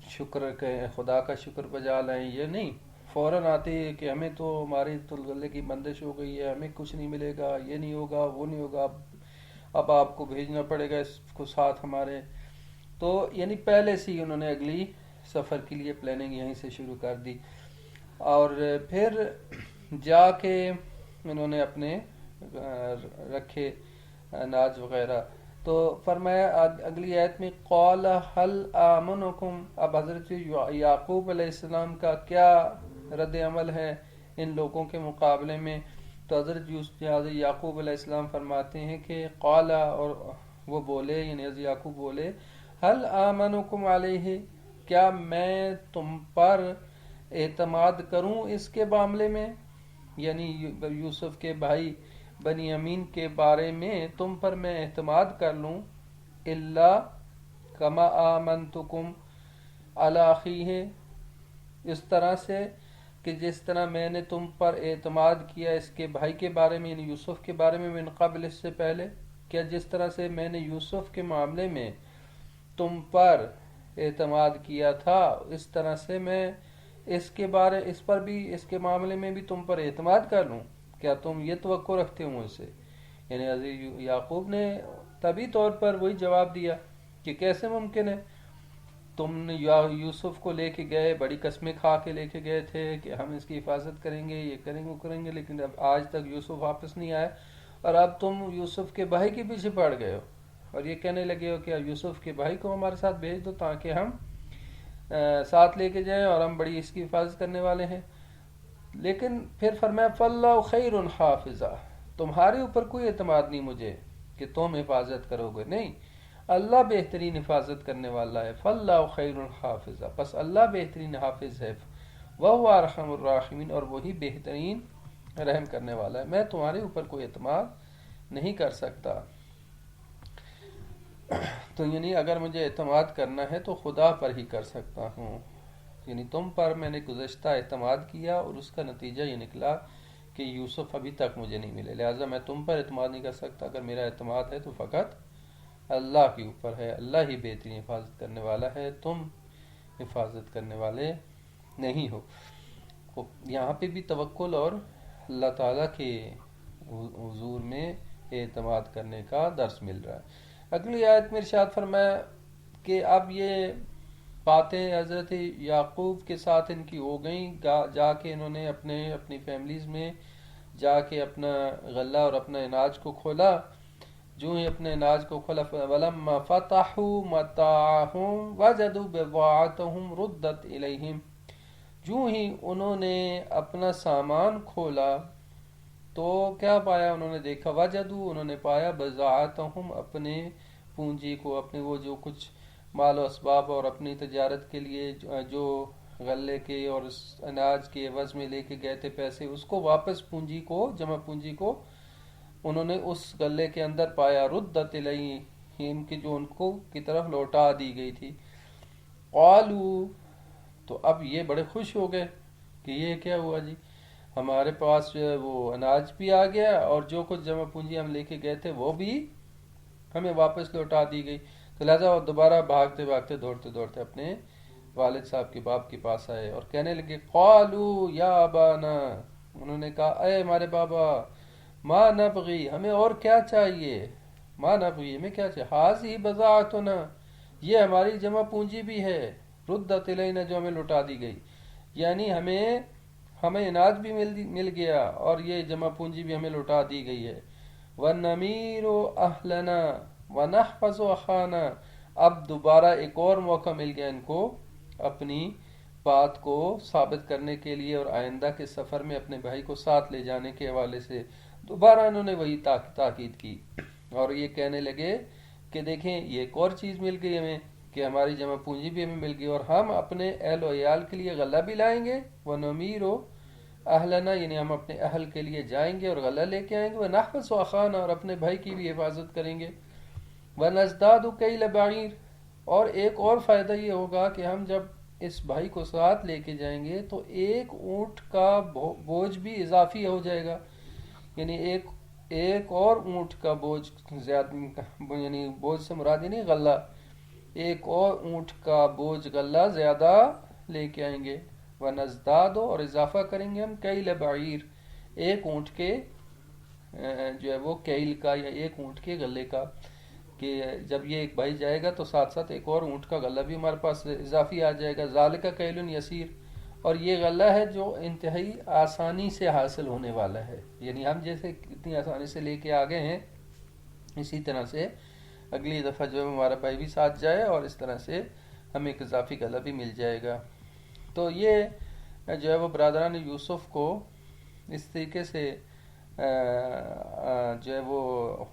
شکر کہ خدا کا شکر بجا لائیں. یہ نہیں فوراً آتے کہ ہمیں تو ہماری تو غلے کی بندش ہو گئی ہے، ہمیں کچھ نہیں ملے گا، یہ نہیں ہوگا، وہ نہیں ہوگا، اب آپ کو بھیجنا پڑے گا اس کو ساتھ ہمارے. تو یعنی پہلے سے ہی انہوں نے اگلی سفر کے لیے پلاننگ یہیں سے شروع کر دی. اور پھر جا کے انہوں نے اپنے رکھے اناج وغیرہ. تو فرمایا اگلی آیت میں، قال هل آمنکم، اب حضرت یعقوب علیہ السلام کا کیا رد عمل ہے ان لوگوں کے مقابلے میں. تو حضرت یعقوب علیہ السلام فرماتے ہیں کہ قال، اور وہ بولے، یعنی حضرت یعقوب بولے، هل آمنکم علیہ، کیا میں تم پر اعتماد کروں اس کے معاملے میں، یعنی یوسف کے بھائی بنیامین کے بارے میں تم پر میں اعتماد کر لوں، الا کما آمنتکم علی اخیہ، اس طرح سے کہ جس طرح میں نے تم پر اعتماد کیا اس کے بھائی کے بارے میں، یعنی یوسف کے بارے میں، من قبل، اس سے پہلے، کیا جس طرح سے میں نے یوسف کے معاملے میں تم پر اعتماد کیا تھا، اس طرح سے میں اس پر بھی، اس کے معاملے میں بھی تم پر اعتماد کر لوں. کیا تم یہ توقع رکھتے ہو مجھ سے؟ یعنی حضرت یعقوب نے طبی طور پر وہی جواب دیا کہ کیسے ممکن ہے، تم نے یوسف کو لے کے گئے، بڑی قسمیں کھا کے لے کے گئے تھے کہ ہم اس کی حفاظت کریں گے، یہ کریں گے، وہ کریں گے، لیکن اب آج تک یوسف واپس نہیں آیا، اور اب تم یوسف کے بھائی کے پیچھے پڑ گئے ہو، اور یہ کہنے لگے ہو کہ یوسف کے بھائی کو ہمارے ساتھ بھیج دو تاکہ ہم ساتھ لے کے جائیں، اور ہم بڑی اس کی حفاظت کرنے والے ہیں. لیکن پھر فرمایا فاللہ خیر حافظہ، تمہارے اوپر کوئی اعتماد نہیں مجھے کہ تم حفاظت کرو گے، نہیں، اللہ بہترین حفاظت کرنے والا ہے. فاللہ خیر حافظہ، پس اللہ بہترین حافظ ہے. وہو ارحم الراحمین، اور وہی بہترین رحم کرنے والا ہے. میں تمہارے اوپر کوئی اعتماد نہیں کر سکتا. تو یعنی اگر مجھے اعتماد کرنا ہے تو خدا پر ہی کر سکتا ہوں. یعنی تم پر میں نے گزشتہ اعتماد کیا، اور اس کا نتیجہ یہ نکلا کہ یوسف ابھی تک مجھے نہیں ملے، لہٰذا میں تم پر اعتماد نہیں کر سکتا. اگر میرا اعتماد ہے تو فقط اللہ کے اوپر ہے، اللہ ہی بہترین حفاظت کرنے والا ہے، تم حفاظت کرنے والے نہیں ہو. یہاں پہ بھی توکل اور اللہ تعالیٰ کے حضور میں اعتماد کرنے کا درس مل رہا ہے. اگلی آیت میں ارشاد فرمایا کہ اب یہ باتیں حضرت یعقوب کے ساتھ ان کی ہو گئیں، جا کے انہوں نے اپنی فیملیز میں جا کے اپنا غلہ اور اپنا اناج کو کھولا. جو ہی اپنے اناج کو کھولا، وَلَمَّا فَتَحُوا مَتَاعَهُمْ وَجَدُوا بِضَاعَتَهُمْ رُدَّتْ إِلَيْهِمْ، جو ہی انہوں نے اپنا سامان کھولا تو کیا پایا، انہوں نے دیکھا، وَجَدُوا، انہوں نے پایا، بِضَاعَتَهُمْ، اپنے پونجی کو، اپنے وہ جو کچھ مال و اسباب اور اپنی تجارت کے لیے جو غلے کے اور اناج کے عوض میں لے کے گئے تھے پیسے، اس کو واپس پونجی کو، جمع پونجی کو انہوں نے اس غلے کے اندر پایا. ردت الیہم، کی جو ان کو کی طرف لوٹا دی گئی تھی. قالوا، تو اب یہ بڑے خوش ہو گئے کہ یہ کیا ہوا جی، ہمارے پاس وہ اناج بھی آ گیا اور جو کچھ جمع پونجی ہم لے کے گئے تھے وہ بھی ہمیں واپس لوٹا دی گئی. تو لہٰذا وہ دوبارہ بھاگتے بھاگتے دوڑتے دوڑتے اپنے والد صاحب کے باپ کے پاس آئے اور کہنے لگے، قالوا یا ابانا، انہوں نے کہا اے ہمارے بابا، ما نبغی، ہمیں اور کیا چاہیے، ما نبغی، ہمیں کیا چاہیے، حاضی بضاعتنا، یہ ہماری جمع پونجی بھی ہے، ردت الینا، جو ہمیں لوٹا دی گئی، یعنی ہمیں ہمیں اناج بھی مل گیا اور یہ جمع پونجی بھی ہمیں لوٹا دی گئی ہے. وَنَمِيرُ أَهْلَنَا وَنَحْفَظُ أَخَانَا. اب دوبارہ ایک اور موقع مل گیا ان کو اپنی بات کو ثابت کرنے کے لیے اور آئندہ کے سفر میں اپنے بھائی کو ساتھ لے جانے کے حوالے سے دوبارہ انہوں نے وہی تاکید کی اور یہ کہنے لگے کہ دیکھیں یہ ایک اور چیز مل گئی ہمیں کہ ہماری جمع پونجی بھی ہمیں مل گئی اور ہم اپنے اہل و عیال کے لیے غلہ بھی لائیں گے. وَنُمِيرُ أَهْلَنَا یعنی ہم اپنے اہل کے لیے جائیں گے اور غلہ لے کے آئیں گے. وَنَحْفَظُ أَخَانَا اور اپنے بھائی کی بھی حفاظت کریں گے. وَنَزْدَادُ كَيْلَ بَعِيرٍ اور ایک اور فائدہ یہ ہوگا کہ ہم جب اس بھائی کو ساتھ لے کے جائیں گے تو ایک اونٹ کا بوجھ بھی اضافی ہو جائے گا. یعنی ایک اور اونٹ کا بوجھ زیادہ یعنی بوجھ سے مراد نہیں غلہ ایک اور اونٹ کا بوجھ غلہ زیادہ لے کے آئیں گے. وَنَزْدَادُ اور اضافہ کریں گے ہم کیل بعیر ایک اونٹ کے جو ہے وہ کیل کا یا ایک اونٹ کے غلے کا کہ جب یہ ایک بھائی جائے گا تو ساتھ ساتھ ایک اور اونٹ کا غلہ بھی ہمارے پاس اضافی آ جائے گا. ذالک کیل یسیر اور یہ غلہ ہے جو انتہائی آسانی سے حاصل ہونے والا ہے. یعنی ہم جیسے اتنی آسانی سے لے کے آگے ہیں اسی طرح سے اگلی دفعہ جو ہے ہمارا بھائی بھی ساتھ جائے اور اس طرح سے ہمیں ایک اضافی غلہ بھی مل جائے گا. تو یہ جو ہے وہ برادران یوسف کو اس طریقے سے جو ہے وہ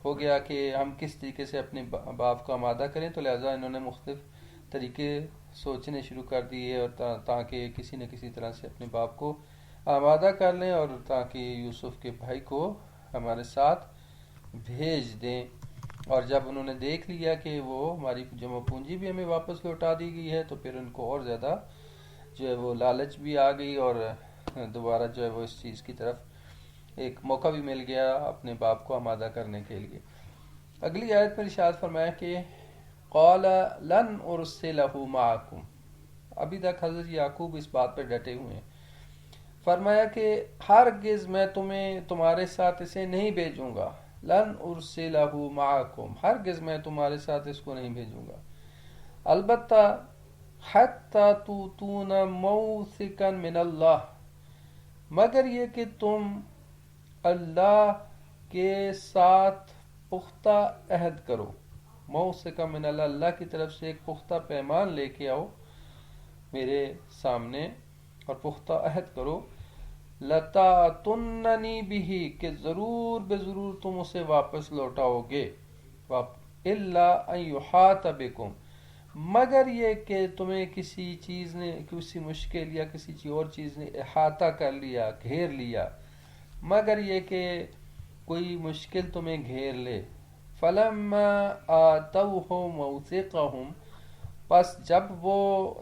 ہو گیا کہ ہم کس طریقے سے اپنے باپ کو آمادہ کریں. تو لہٰذا انہوں نے مختلف طریقے سوچنے شروع کر دیے اور تاکہ کسی نہ کسی طرح سے اپنے باپ کو آمادہ کر لیں اور تاکہ یوسف کے بھائی کو ہمارے ساتھ بھیج دیں. اور جب انہوں نے دیکھ لیا کہ وہ ہماری جمع پونجی بھی ہمیں واپس لوٹا دی گئی ہے تو پھر ان کو اور زیادہ جو ہے وہ لالچ بھی آ گئی اور دوبارہ جو ہے وہ اس چیز کی طرف ایک موقع بھی مل گیا اپنے باپ کو آمادہ کرنے کے لیے. اگلی آیت میں ارشاد فرمایا کہ قال لن ارسلہ معکم. ابھی تک حضرت یعقوب اس بات پہ ڈٹے ہوئے ہیں. فرمایا کہ ہرگز میں تمہارے ساتھ اسے نہیں بھیجوں گا. لن ارسلہ معکم ہرگز میں تمہارے ساتھ اس کو نہیں بھیجوں گا. البتہ حتی توتون موثقا من اللہ مگر یہ کہ تم اللہ کے ساتھ پختہ عہد کرو. موثقا من اللہ اللہ کی طرف سے ایک پختہ پیمان لے کے آؤ میرے سامنے اور پختہ عہد کرو. لَتَأْتُنَّنِي بِهِ کہ ضرور بے ضرور تم اسے واپس لوٹاؤ گے. إِلَّا أَن يُحَاطَ بِكُمْ مگر یہ کہ تمہیں کسی چیز نے کسی مشکل یا کسی اور چیز نے احاطہ کر لیا گھیر لیا مگر یہ کہ کوئی مشکل تمہیں گھیر لے. فَلَمَّا آتَوْهُ مَوْثِقَهُمْ پس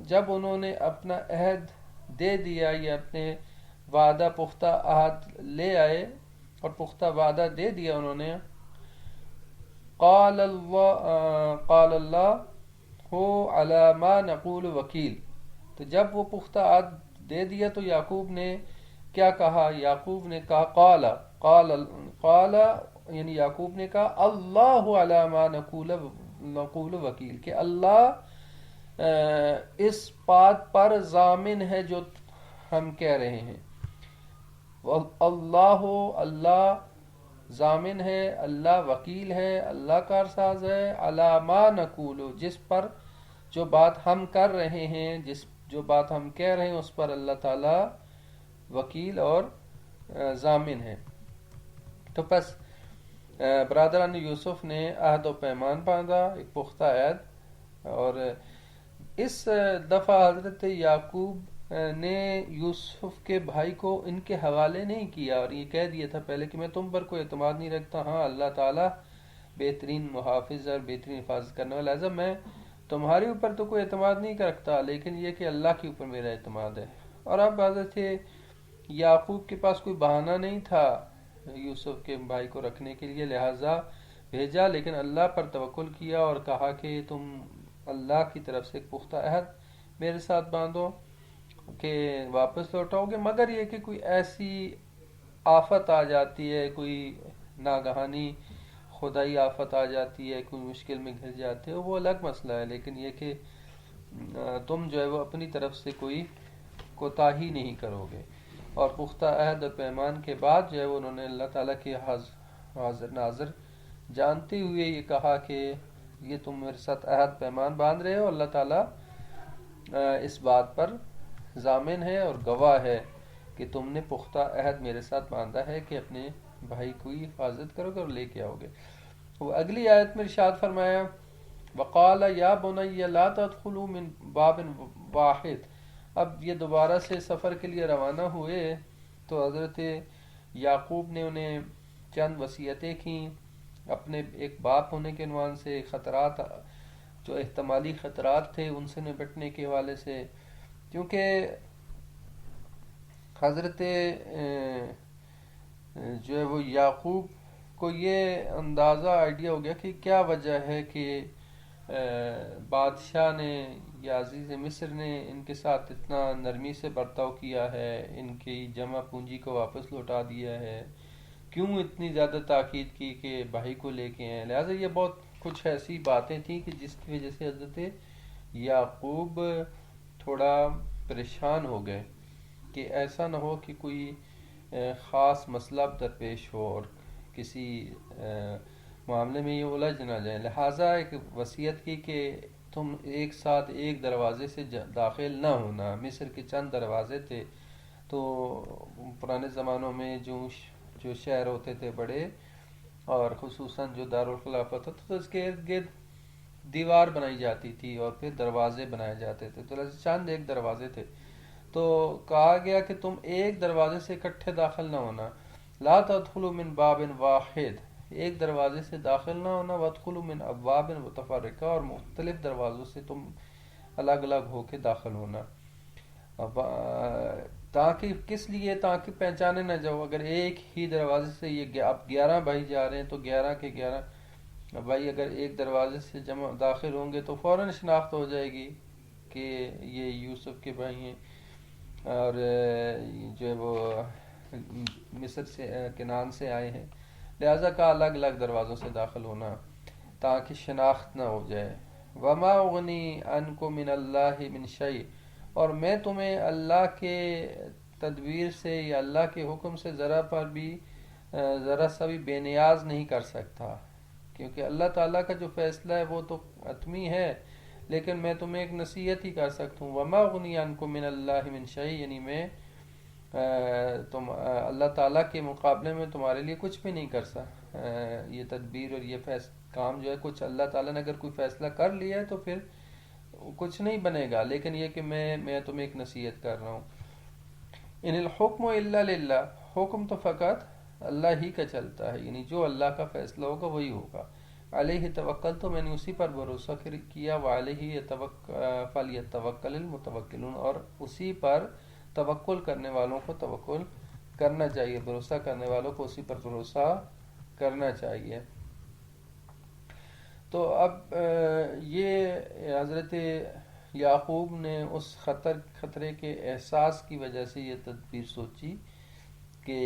جب انہوں نے اپنا عہد دے دیا یا اپنے وعدہ پختہ عہد لے آئے اور پختہ وعدہ دے دیا انہوں نے. قال اللہ ہو علی ما نقول وکیل تو جب وہ پختہ عہد دے دیا تو یعقوب نے کیا کہا. یعقوب نے کہا قال یعنی یعقوب نے کہا اللہ علی ما نقول وکیل کہ اللہ اس بات پر ضامن ہے جو ہم کہہ رہے ہیں. اللہ ضامن ہے اللہ وکیل ہے اللہ کارساز ہے. علی ما نقول جس پر جو بات ہم کر رہے ہیں جو بات ہم کہہ رہے ہیں اس پر اللہ تعالی وکیل اور ضامن ہے. تو پس برادران یوسف نے عہد و پیمان باندھا ایک پختہ عہد اور اس دفعہ حضرت یعقوب نے یوسف کے بھائی کو ان کے حوالے نہیں کیا اور یہ کہہ دیا تھا پہلے کہ میں تم پر کوئی اعتماد نہیں رکھتا. ہاں اللہ تعالیٰ بہترین محافظ اور بہترین حفاظت کرنے والا. لہٰذا میں تمہارے اوپر تو کوئی اعتماد نہیں رکھتا لیکن یہ کہ اللہ کے اوپر میرا اعتماد ہے. اور اب حضرت یعقوب کے پاس کوئی بہانہ نہیں تھا یوسف کے بھائی کو رکھنے کے لیے لہٰذا بھیجا لیکن اللہ پر توکل کیا اور کہا کہ تم اللہ کی طرف سے ایک پختہ عہد میرے ساتھ باندھو کہ واپس لوٹاؤ گے مگر یہ کہ کوئی ایسی آفت آ جاتی ہے کوئی ناگہانی خدائی آفت آ جاتی ہے کوئی مشکل میں گھر جاتے ہو وہ الگ مسئلہ ہے لیکن یہ کہ تم جو ہے وہ اپنی طرف سے کوئی کوتاہی نہیں کرو گے. اور پختہ عہد اور پیمان کے بعد جو ہے وہ انہوں نے اللہ تعالیٰ کی حاضر ناظر جانتے ہوئے یہ کہا کہ یہ تم میرے ساتھ عہد پیمان باندھ رہے ہو، اللہ تعالیٰ اس بات پر ضامن ہے اور گواہ ہے کہ تم نے پختہ عہد میرے ساتھ باندھا ہے کہ اپنے بھائی کو حفاظت کرو گے اور لے کے آؤ گے۔ وہ اگلی آیت میں ارشاد فرمایا وقال یا بنی لا تدخلوا من باب واحد۔ اب یہ دوبارہ سے سفر کے لیے روانہ ہوئے تو حضرت یعقوب نے انہیں چند وصیتیں کیں اپنے ایک باپ ہونے کے عنوان سے، خطرات جو احتمالی خطرات تھے ان سے نپٹنے کے حوالے سے، کیونکہ حضرت جو ہے وہ یعقوب کو یہ اندازہ آئیڈیا ہو گیا کہ کیا وجہ ہے کہ بادشاہ نے یا عزیز مصر نے ان کے ساتھ اتنا نرمی سے برتاؤ کیا ہے، ان کی جمع پونجی کو واپس لوٹا دیا ہے، کیوں اتنی زیادہ تاکید کی کہ بھائی کو لے کے آئیں۔ لہٰذا یہ بہت کچھ ایسی باتیں تھیں کہ جس کی وجہ سے حضرت یعقوب تھوڑا پریشان ہو گئے کہ ایسا نہ ہو کہ کوئی خاص مسئلہ درپیش ہو اور کسی معاملے میں یہ الجھ نہ جائیں۔ لہٰذا ایک وصیت کی کہ تم ایک ساتھ ایک دروازے سے داخل نہ ہونا۔ مصر کے چند دروازے تھے، تو پرانے زمانوں میں جو شہر ہوتے تھے بڑے، اور خصوصاً جو دارالخلافہ تھا تو اس کے ارد گرد دیوار بنائی جاتی تھی اور پھر دروازے بنائے جاتے تھے، تو چند ایک دروازے تھے، تو کہا گیا کہ تم ایک دروازے سے اکٹھے داخل نہ ہونا، لا تدخلوا من باب واحد، ایک دروازے سے داخل نہ ہونا، وادخلوا من ابواب متفرقہ، اور مختلف دروازوں سے تم الگ الگ ہو کے داخل ہونا۔ تاکہ کس لیے؟ تاکہ پہچانے نہ جاؤ، اگر ایک ہی دروازے سے یہ اب 11 بھائی جا رہے ہیں تو 11 کے 11 بھائی اگر ایک دروازے سے جمع داخل ہوں گے تو فوراً شناخت ہو جائے گی کہ یہ یوسف کے بھائی ہیں اور جو ہے وہ مصر سے کنعان سے آئے ہیں، لہٰذا کا الگ الگ دروازوں سے داخل ہونا تاکہ شناخت نہ ہو جائے۔ وما اغنی عنکم من اللہ من شیء، اور میں تمہیں اللہ کے تدبیر سے یا اللہ کے حکم سے ذرا سا بھی بے نیاز نہیں کر سکتا، کیونکہ اللہ تعالیٰ کا جو فیصلہ ہے وہ تو حتمی ہے، لیکن میں تمہیں ایک نصیحت ہی کر سکتا ہوں۔ وما اغنی عنکم من اللہ من شیء، یعنی میں اللہ تعالیٰ کے مقابلے میں تمہارے لیے کچھ بھی نہیں کر سکتا۔ یہ تدبیر اور یہ کام جو ہے، کچھ اللہ تعالیٰ نے اگر کوئی فیصلہ کر لیا ہے تو پھر کچھ نہیں بنے گا، لیکن یہ کہ میں تمہیں ایک نصیحت کر رہا ہوں۔ ان الحکم الا للہ، حکم تو فقط اللہ ہی کا چلتا ہے، یعنی جو اللہ کا فیصلہ ہوگا وہی ہوگا۔ علیہ توکل، تو میں نے اسی پر بھروسہ کیا، وعلیہ فلیتوکل المتوکلون، اور اسی پر توکل کرنے والوں کو توکل کرنا چاہیے، بھروسہ کرنے والوں کو اسی پر بھروسہ کرنا چاہیے۔ تو اب یہ حضرت یعقوب نے اس خطرے کے احساس کی وجہ سے یہ تدبیر سوچی کہ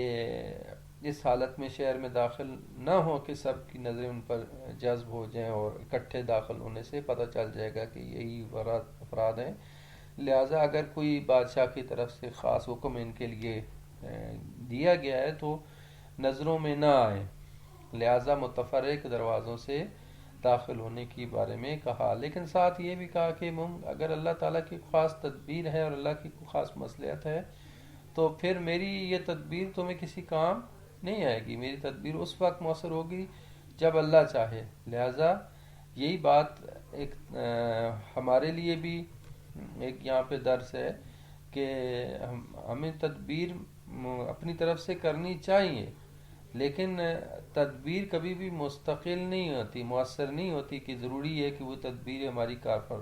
اس حالت میں شہر میں داخل نہ ہو کہ سب کی نظریں ان پر جذب ہو جائیں اور اکٹھے داخل ہونے سے پتہ چل جائے گا کہ یہی افراد ہیں، لہٰذا اگر کوئی بادشاہ کی طرف سے خاص حکم ان کے لیے دیا گیا ہے تو نظروں میں نہ آئے، لہٰذا متفرق دروازوں سے داخل ہونے کے بارے میں کہا، لیکن ساتھ یہ بھی کہا کہ اگر اللہ تعالیٰ کی خاص تدبیر ہے اور اللہ کی خاص مصلحت ہے تو پھر میری یہ تدبیر تمہیں کسی کام نہیں آئے گی، میری تدبیر اس وقت مؤثر ہوگی جب اللہ چاہے۔ لہٰذا یہی بات ایک ہمارے لیے بھی ایک یہاں پہ درس ہے کہ ہمیں تدبیر اپنی طرف سے کرنی چاہیے، لیکن تدبیر کبھی بھی مستقل نہیں ہوتی، مؤثر نہیں ہوتی کہ ضروری ہے کہ وہ تدبیر ہماری کار پر،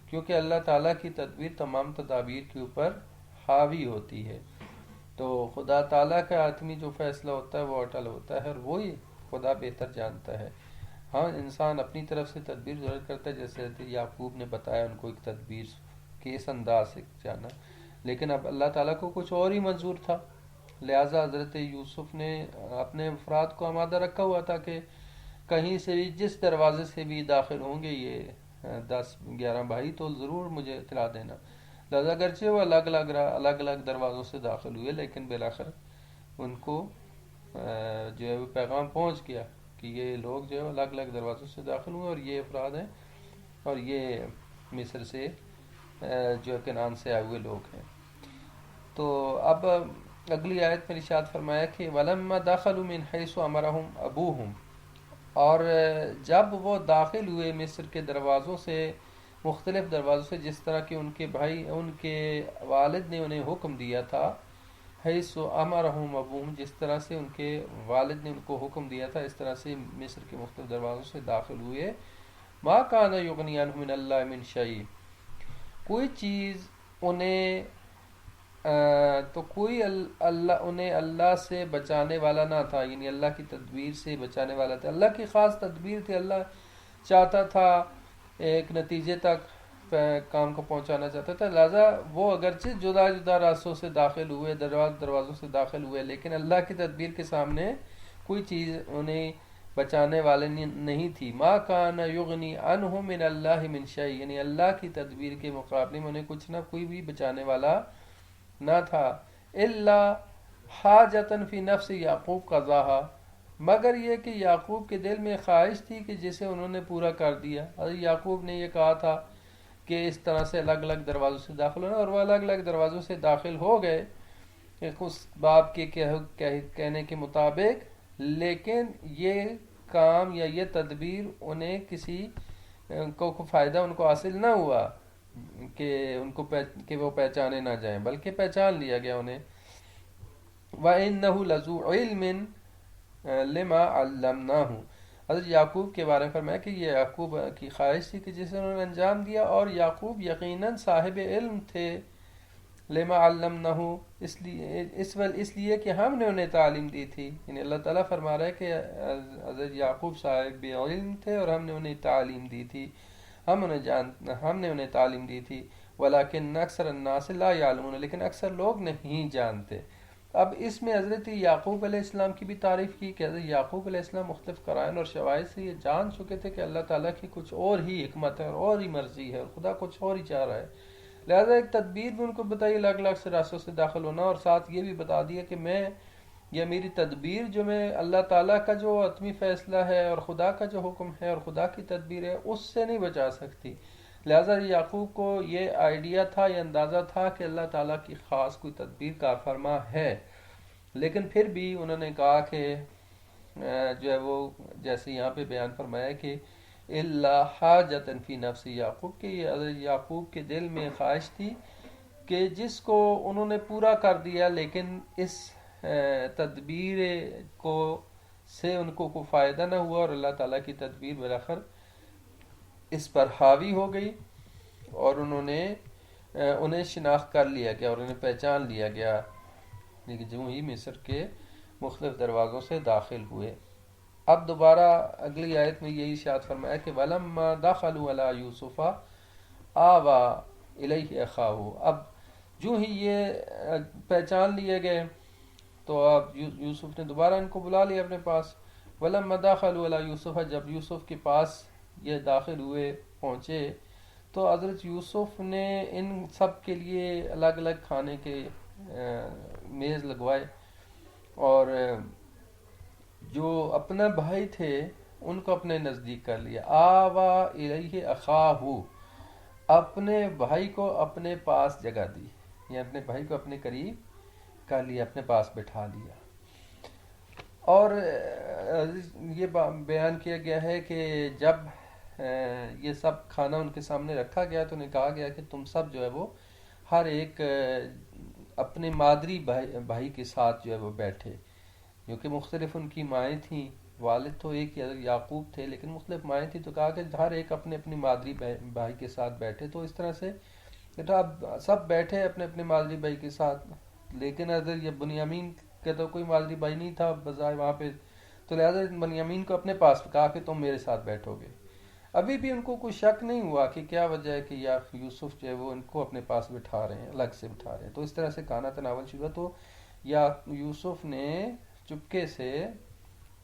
کیونکہ اللہ تعالیٰ کی تدبیر تمام تدابیر کے اوپر حاوی ہوتی ہے۔ تو خدا تعالیٰ کا حتمی جو فیصلہ ہوتا ہے وہ اٹل ہوتا ہے اور وہی خدا بہتر جانتا ہے۔ ہاں انسان اپنی طرف سے تدبیر ضرور کرتا ہے، جیسے یعقوب نے بتایا ان کو ایک تدبیر کے اس انداز سے جانا، لیکن اب اللہ تعالیٰ کو کچھ اور ہی منظور تھا، لہٰذا حضرت یوسف نے اپنے افراد کو آمادہ رکھا ہوا تھا کہ کہیں سے بھی جس دروازے سے بھی داخل ہوں گے یہ 10-11 بھائی تو ضرور مجھے اطلاع دینا۔ لہذا اگرچہ وہ الگ الگ دروازوں سے داخل ہوئے، لیکن بالآخر ان کو جو ہے وہ پیغام پہنچ گیا کہ یہ لوگ جو ہے الگ الگ دروازوں سے داخل ہوئے اور یہ افراد ہیں اور یہ مصر سے جو ہے کنعان سے آئے ہوئے لوگ ہیں۔ تو اب اگلی آیت میں ارشاد فرمایا کہ وَلَمَّا دَخَلُوا مِنْ حَيْثُ أَمَرَهُمْ أَبُوهُمْ، اور جب وہ داخل ہوئے مصر کے دروازوں سے، مختلف دروازوں سے، جس طرح کہ ان کے بھائی، ان کے والد نے انہیں حکم دیا تھا، حیث امرہم ابوہم، جس طرح سے ان کے والد نے ان کو حکم دیا تھا، اس طرح سے مصر کے مختلف دروازوں سے داخل ہوئے۔ ما کان یغنی عنہم من اللہ من شیء، کوئی چیز انہیں تو کوئی اللہ انہیں اللہ سے بچانے والا نہ تھا، یعنی اللہ کی تدبیر سے بچانے والا تھا، اللہ کی خاص تدبیر تھی، اللہ چاہتا تھا ایک نتیجے تک کام کو پہنچانا چاہتا تھا، لہذا وہ اگرچہ جدا جدا راستوں سے داخل ہوئے، دروازوں سے داخل ہوئے، لیکن اللہ کی تدبیر کے سامنے کوئی چیز انہیں بچانے والے نہیں تھی۔ ما کان یغنی عنہ من اللہ من شیء، یعنی اللہ کی تدبیر کے مقابلے میں انہیں کچھ نہ کوئی بھی بچانے والا نہ تھا، الا حاجتن فی نفس یعقوب قضاها، مگر یہ کہ یعقوب کے دل میں خواہش تھی کہ جسے انہوں نے پورا کر دیا۔ حضرت یعقوب نے یہ کہا تھا کہ اس طرح سے الگ الگ دروازوں سے داخل ہونا، اور وہ الگ الگ دروازوں سے داخل ہو گئے اس باپ کے کہنے کے مطابق، لیکن یہ کام یا یہ تدبیر انہیں کسی کو فائدہ ان کو حاصل نہ ہوا کہ ان کو کہ وہ پہچانے نہ جائیں، بلکہ پہچان لیا گیا انہیں۔ وَإِنَّهُ لَذُو عِلْمٍ لِمَا عَلَّمْنَاهُ، حضرت یعقوب کے بارے میں فرمایا کہ یہ یعقوب کی خواہش تھی کہ جسے انہوں نے انجام دیا، اور یعقوب یقیناً صاحب علم تھے، لما علمناہ، اس لیے کہ ہم نے انہیں تعلیم دی تھی، یعنی اللہ تعالیٰ فرما رہا ہے کہ حضرت یعقوب صاحب علم تھے اور ہم نے انہیں تعلیم دی تھی، ہم نے انہیں تعلیم دی تھی، ولیکن اکثر الناس لا یعلمون، لیکن اکثر لوگ نہیں جانتے۔ اب اس میں حضرت یعقوب علیہ السلام کی بھی تعریف کی کہ حضرت یعقوب علیہ السلام مختلف قرائن اور شواہد سے یہ جان چکے تھے کہ اللہ تعالیٰ کی کچھ اور ہی حکمت ہے اور ہی مرضی ہے، اور خدا کچھ اور ہی چاہ رہا ہے، لہذا ایک تدبیر بھی ان کو بتائی الگ الگ سے راستوں سے داخل ہونا، اور ساتھ یہ بھی بتا دیا کہ میں یا میری تدبیر جو میں اللہ تعالیٰ کا جو حتمی فیصلہ ہے اور خدا کا جو حکم ہے اور خدا کی تدبیر ہے اس سے نہیں بچا سکتی۔ لہذا یعقوب کو یہ آئیڈیا تھا، یہ اندازہ تھا کہ اللہ تعالیٰ کی خاص کوئی تدبیر کار فرما ہے، لیکن پھر بھی انہوں نے کہا کہ جو ہے وہ جیسے یہاں پہ بیان فرمایا کہ الا حاجۃ فی نفس یعقوب، کہ یعقوب کے دل میں خواہش تھی کہ جس کو انہوں نے پورا کر دیا، لیکن اس تدبیر کو سے ان کو کوئی فائدہ نہ ہوا، اور اللہ تعالیٰ کی تدبیر بالآخر اس پر حاوی ہو گئی، اور انہیں شناخت کر لیا گیا اور انہیں پہچان لیا گیا، لیکن جو ہی مصر کے مختلف دروازوں سے داخل ہوئے۔ اب دوبارہ اگلی آیت میں یہی ارشاد فرمایا کہ وَلَمَّا دَخَلُوا عَلَى يُوسُفَ آوَى إِلَيْهِ أَخَاهُ، اب جو ہی یہ پہچان لیے گئے تو اب یوسف نے دوبارہ ان کو بلا لیا اپنے پاس۔ وَلَمَّا دَخَلُوا عَلَى يُوسُفَ، جب یوسف کے پاس یہ داخل ہوئے، پہنچے، تو حضرت یوسف نے ان سب کے لیے الگ الگ کھانے کے میز لگوائے، اور جو اپنا بھائی تھے ان کو اپنے نزدیک کر لیا۔ آوا الیہ اخاہ، اپنے بھائی کو اپنے پاس جگہ دی، یا اپنے بھائی کو اپنے قریب کر لیا، اپنے پاس بٹھا لیا۔ اور یہ بیان کیا گیا ہے کہ جب یہ سب کھانا ان کے سامنے رکھا گیا تو انہیں کہا گیا کہ تم سب جو ہے وہ ہر ایک اپنے مادری بھائی کے ساتھ جو ہے وہ بیٹھے، کیونکہ مختلف ان کی مائیں تھیں، والد تو ایک ہی یعقوب تھے لیکن مختلف مائیں تھیں، تو کہا کہ ہر ایک اپنے اپنی مادری بھائی کے ساتھ بیٹھے۔ تو اس طرح سے اب سب بیٹھے اپنے اپنے مادری بھائی کے ساتھ، لیکن اگر یہ بنیامین کا تو کوئی مادری بھائی نہیں تھا بظاہر وہاں پہ، تو لہٰذا بنیامین کو اپنے پاس کہا کہ تم میرے ساتھ بیٹھو گے۔ ابھی بھی ان کو کوئی شک نہیں ہوا کہ کیا وجہ ہے کہ یا یوسف جو ہے وہ ان کو اپنے پاس بٹھا رہے ہیں، الگ سے بٹھا رہے ہیں۔ تو اس طرح سے کھانا تناول شروع ہوا، تو یا یوسف نے چپکے سے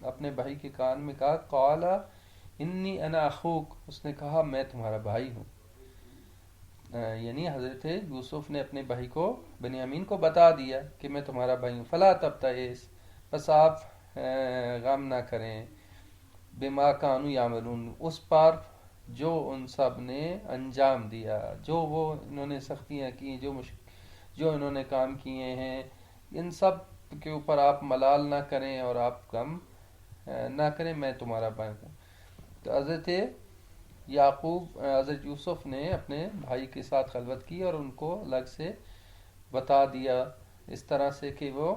اپنے بھائی کے کان میں کہا قال انی انا اخوک، اس نے کہا میں تمہارا بھائی ہوں۔ یعنی حضرت یوسف نے اپنے بھائی کو بنیامین کو بتا دیا کہ میں تمہارا بھائی ہوں. فلا تبتئس، بس آپ غم نہ کریں، بما کانوا یعملون، اس پر جو ان سب نے انجام دیا، جو وہ انہوں نے سختیاں کی، جو انہوں نے کام کیے ہیں، ان سب کے اوپر آپ ملال نہ کریں اور آپ غم نہ کریں، میں تمہارا بھائی ہوں. تو حضرت حضرت یوسف نے اپنے بھائی کے ساتھ خلوت کی اور ان کو الگ سے بتا دیا، اس طرح سے کہ وہ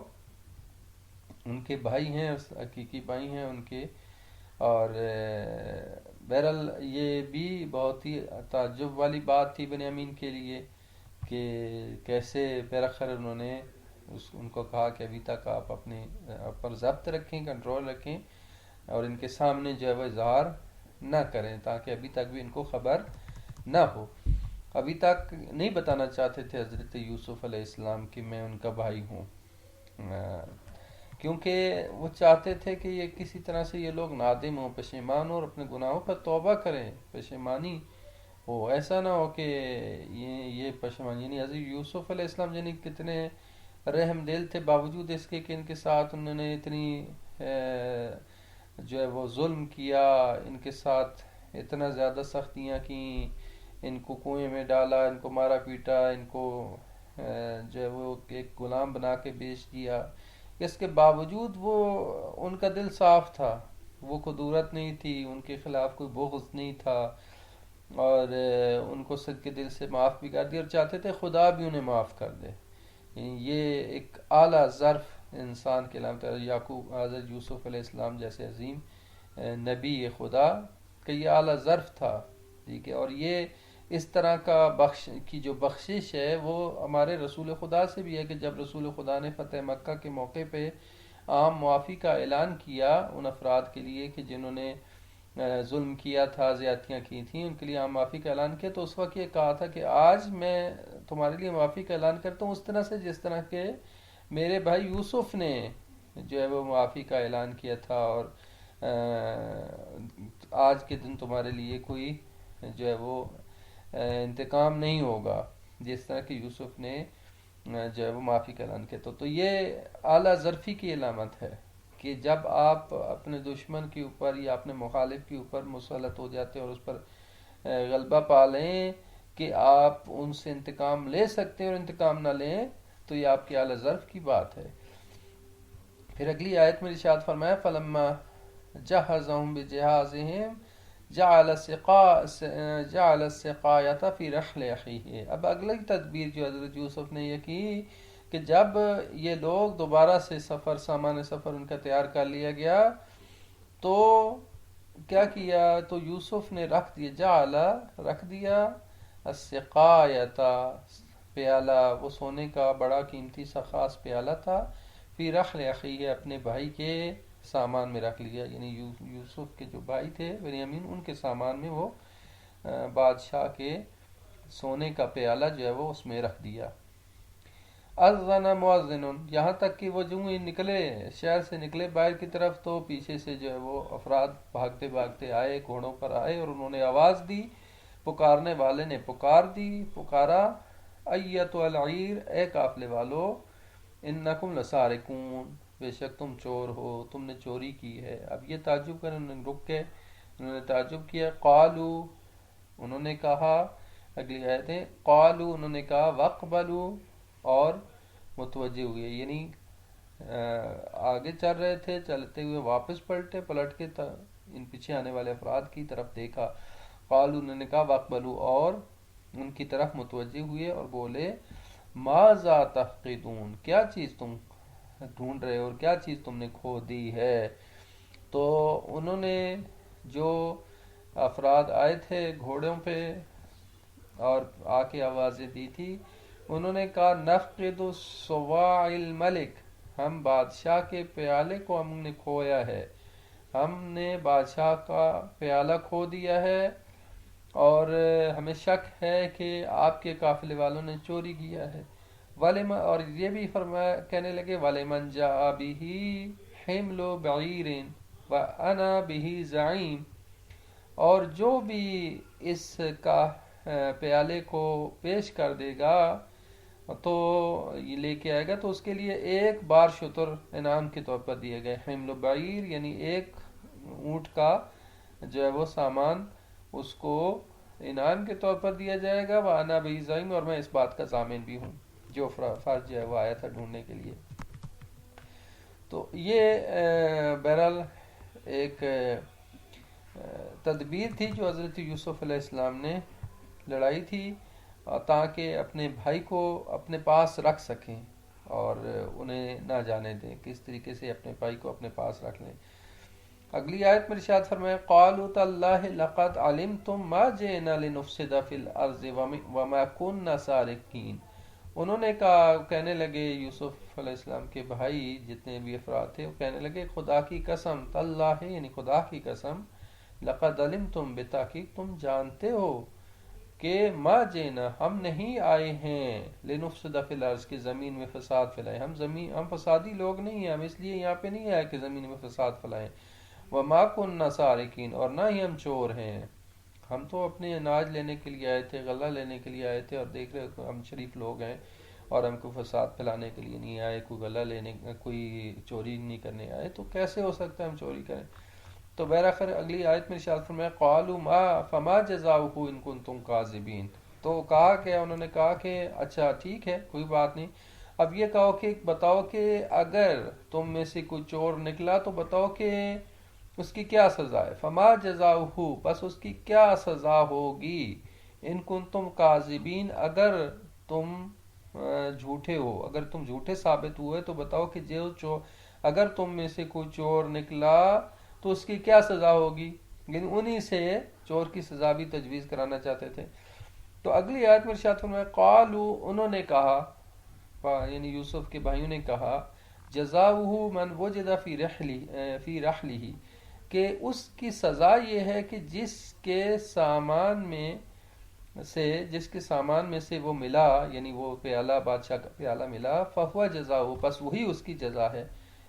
ان کے بھائی ہیں، حقیقی بھائی ہیں ان کے. اور بہرحال یہ بھی بہت ہی تعجب والی بات تھی بنیامین کے لیے کہ کیسے بہرخر انہوں نے ان کو کہا کہ ابھی تک آپ اپنے پر ضبط رکھیں، کنٹرول رکھیں اور ان کے سامنے جو ہے وہ اظہار نہ کریں، تاکہ ابھی تک بھی ان کو خبر نہ ہو. ابھی تک نہیں بتانا چاہتے تھے حضرت یوسف علیہ السلام کہ میں ان کا بھائی ہوں، کیونکہ وہ چاہتے تھے کہ یہ کسی طرح سے یہ لوگ نادم ہوں، پشیمان ہوں اور اپنے گناہوں پر توبہ کریں، پشیمانی ہو. ایسا نہ ہو کہ یہ پشیمان، یعنی حضرت یوسف علیہ السلام یعنی کتنے رحم دل تھے، باوجود اس کے کہ ان کے ساتھ انہوں نے اتنی جو ہے وہ ظلم کیا، ان کے ساتھ اتنا زیادہ سختیاں کی، ان کو کنویں میں ڈالا، ان کو مارا پیٹا، ان کو جو ہے وہ ایک غلام بنا کے بیچ دیا. اس کے باوجود وہ ان کا دل صاف تھا، وہ کدورت نہیں تھی، ان کے خلاف کوئی بغض نہیں تھا، اور ان کو سچ کے دل سے معاف بھی کر دیا اور چاہتے تھے خدا بھی انہیں معاف کر دے. یہ ایک اعلیٰ ظرف انسان کے علامت ہے. یعقوب حضرت یوسف علیہ السلام جیسے عظیم نبی خدا کا یہ اعلیٰ ظرف تھا، ٹھیک ہے. اور یہ اس طرح کا کی جو بخشش ہے وہ ہمارے رسول خدا سے بھی ہے کہ جب رسول خدا نے فتح مکہ کے موقع پہ عام معافی کا اعلان کیا ان افراد کے لیے کہ جنہوں نے ظلم کیا تھا، زیادتیاں کی تھیں، ان کے لیے عام معافی کا اعلان کیا، تو اس وقت یہ کہا تھا کہ آج میں تمہارے لیے معافی کا اعلان کرتا ہوں اس طرح سے جس طرح کہ میرے بھائی یوسف نے جو ہے وہ معافی کا اعلان کیا تھا، اور آج کے دن تمہارے لیے کوئی جو ہے وہ انتقام نہیں ہوگا جس طرح کہ یوسف نے جو ہے وہ معافی کا اعلان کیا. تو یہ اعلیٰ ظرفی کی علامت ہے کہ جب آپ اپنے دشمن کے اوپر یا اپنے مخالف کے اوپر مسلط ہو جاتے ہیں اور اس پر غلبہ پا لیں کہ آپ ان سے انتقام لے سکتے ہیں اور انتقام نہ لیں، تو یہ آپ کے اعلیٰ ظرف کی بات ہے. پھر اگلی آیت میں ارشاد فرمایا فَلَمَّا جَهَّزَهُم بِجَهَازِهِمْ جَعَلَ السِّقَایَةَ فِي رَحْلِ أَخِیهِ. اب اگلی تدبیر جو حضرت یوسف نے یہ کی کہ جب یہ لوگ دوبارہ سے سامان سفر ان کا تیار کر لیا گیا تو کیا کیا، تو یوسف نے رکھ دیا السقایتا، پیالہ، وہ سونے کا بڑا قیمتی سا خاص پیالہ تھا، فی رحل اخیہ، اپنے بھائی کے سامان میں رکھ لیا. یعنی یوسف کے جو بھائی تھے بنیامین، ان کے سامان میں وہ بادشاہ کے سونے کا پیالہ جو ہے وہ اس میں رکھ دیا. اذن مؤذن، یہاں تک کہ وہ جو ہی نکلے، شہر سے نکلے باہر کی طرف، تو پیچھے سے جو ہے وہ افراد بھاگتے بھاگتے آئے، گھوڑوں پر آئے، اور انہوں نے آواز دی، پکارنے والے نے پکارا ایتھا العیر، اے قافلے والو، انکم لسارقون، بے شک تم چور ہو، تم نے چوری کی ہے. اب یہ تعجب کریں، انہوں نے رک کے انہوں نے تعجب کیا. قالو، انہوں نے کہا، اگلی آیتیں، قالو، انہوں نے کہا، وقبلو، اور متوجہ ہوئے، یعنی آگے چل رہے تھے، چلتے ہوئے واپس پلٹ کے ان پیچھے آنے والے افراد کی طرف دیکھا. قالو، انہوں نے کہا، وقبلو، اور ان کی طرف متوجہ ہوئے اور بولے، ماذا تفقدون، کیا چیز تم ڈھونڈ رہے ہو اور کیا چیز تم نے کھو دی ہے. تو انہوں نے جو افراد آئے تھے گھوڑوں پہ اور آ کے آوازیں دی تھی، انہوں نے کہا، نفقد صواع الملک، ہم بادشاہ کے پیالے کو ہم نے کھویا ہے، ہم نے بادشاہ کا پیالہ کھو دیا ہے، اور ہمیں شک ہے کہ آپ کے قافلے والوں نے چوری کیا ہے. اور یہ بھی کہنے لگے، وَلِمَنْ جَاءَ بِهِ حِمْلُ بَعِيرٍ وَأَنَا بِهِ زَعِيمٌ، اور جو بھی اس کا پیالے کو پیش کر دے گا تو یہ لے کے آئے گا تو اس کے لیے ایک بار شتر انعام کے طور پر دیے گئے. حمل بعیر یعنی ایک اونٹ کا جو ہے وہ سامان اس کو انعام کے طور پر دیا جائے گا. وانا بھی زعیم اور میں اس بات کا ضامن بھی ہوں. جو فرض جو ہے وہ آیا تھا ڈھونڈنے کے لیے. تو یہ بہرحال ایک تدبیر تھی جو حضرت یوسف علیہ السلام نے لڑائی تھی تاکہ اپنے بھائی کو اپنے پاس رکھ سکیں اور انہیں نہ جانے دیں. کس طریقے سے اپنے بھائی کو اپنے پاس رکھ لیں. اگلی آیت میں ارشاد فرمایا قالوا تاللہ لقد علمتم ما جئنا لنفسد فی الارض وما كنا سارقین. انہوں نے کہنے لگے یوسف علیہ السلام کے بھائی جتنے بھی افراد تھے وہ کہنے لگے خدا کی قسم تاللہ یعنی خدا کی قسم لقد علمتم بتحقیق تم جانتے ہو کہ ما جینا ہم نہیں آئے ہیں لنفسد فی الارض کی زمین میں فساد پھیلائیں. ہم فسادی لوگ نہیں ہیں. ہم اس لیے یہاں پہ نہیں آئے کہ زمین میں فساد پھیلائیں. وما كنا سارقین اور نہ ہی ہم چور ہیں. ہم تو اپنے اناج لینے کے لیے آئے تھے غلہ لینے کے لیے آئے تھے اور دیکھ رہے ہم شریف لوگ ہیں اور ہم کو فساد پھیلانے کے لیے نہیں آئے کوئی غلہ لینے کوئی چوری نہیں کرنے آئے. تو کیسے ہو سکتا ہے ہم چوری کریں. تو بہرآخر اگلی آیت میں ارشاد فرمایا قالوا ما فما جزاؤہ ان کنتم کاذبین. تو کہا کہ انہوں نے کہا کہ اچھا ٹھیک ہے کوئی بات نہیں. اب یہ کہو کہ بتاؤ کہ اگر تم میں سے کوئی چور نکلا تو بتاؤ کہ اس کی کیا سزا ہے. فما جزاؤہ بس اس کی کیا سزا ہوگی. ان کنتم کاذبین اگر تم جھوٹے ہو اگر تم جھوٹے ثابت ہوئے تو بتاؤ کہ اگر تم میں سے کوئی چور نکلا تو اس کی کیا سزا ہوگی. یعنی انہی سے چور کی سزا بھی تجویز کرانا چاہتے تھے. تو اگلی آیت میں ارشاد فرمایا قالوا انہوں نے کہا یعنی یوسف کے بھائیوں نے کہا جزاؤہ من وجد فی رحلہ کہ اس کی سزا یہ ہے کہ جس کے سامان میں سے وہ ملا یعنی وہ پیالہ بادشاہ کا پیالہ ملا فہو جزاؤہ بس وہی اس کی جزا ہے.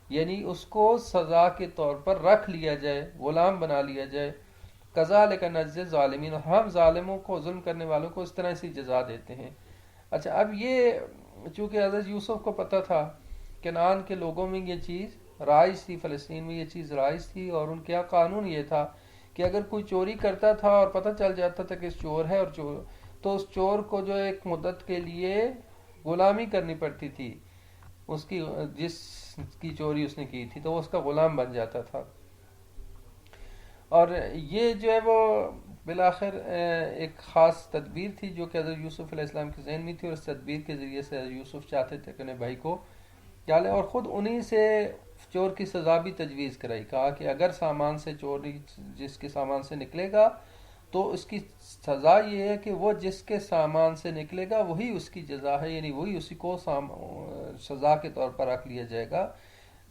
یعنی اس کو سزا کے طور پر رکھ لیا جائے غلام بنا لیا جائے. کذالک نجزی الظالمین ہم ظالموں کو ظلم کرنے والوں کو اس طرح سے جزا دیتے ہیں. اچھا اب یہ چونکہ حضرت یوسف کو پتہ تھا کنعان کے لوگوں میں یہ چیز رائج تھی فلسطین میں یہ چیز رائج تھی اور ان کا قانون یہ تھا کہ اگر کوئی چوری کرتا تھا اور پتہ چل جاتا تھا کہ اس چور ہے اور تو اس چور کو جو ایک مدت کے لیے غلامی کرنی پڑتی تھی. اس کی جس کی چوری اس نے کی تھی تو وہ اس کا غلام بن جاتا تھا. اور یہ جو ہے وہ بالآخر ایک خاص تدبیر تھی جو کہ حضرت یوسف علیہ السلام کے ذہن میں تھی اور اس تدبیر کے ذریعے سے حضرت یوسف چاہتے تھے کہ انہیں بھائی کو ڈالے اور خود انہی سے چور کی سزا بھی تجویز کرائی. کہا کہ اگر سامان سے چوری جس کے سامان سے نکلے گا تو اس کی سزا یہ ہے کہ وہ جس کے سامان سے نکلے گا وہی اس کی جزا ہے یعنی وہی اسی کو سزا کے طور پر رکھ لیا جائے گا.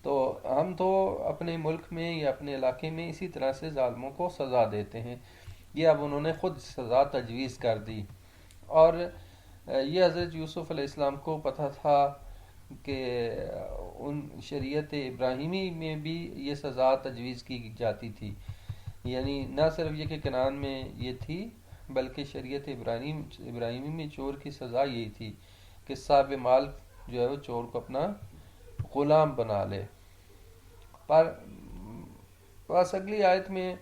تو ہم تو اپنے ملک میں یا اپنے علاقے میں اسی طرح سے ظالموں کو سزا دیتے ہیں. یہ اب انہوں نے خود سزا تجویز کر دی. اور یہ حضرت یوسف علیہ السلام کو پتہ تھا کہ ان شریعت ابراہیمی میں بھی یہ سزا تجویز کی جاتی تھی. یعنی نہ صرف یہ کہ کنعان میں یہ تھی بلکہ شریعت ابراہیمی میں چور کی سزا یہی تھی کہ صاحب مال جو ہے وہ چور کو اپنا غلام بنا لے. پر بس اگلی آیت میں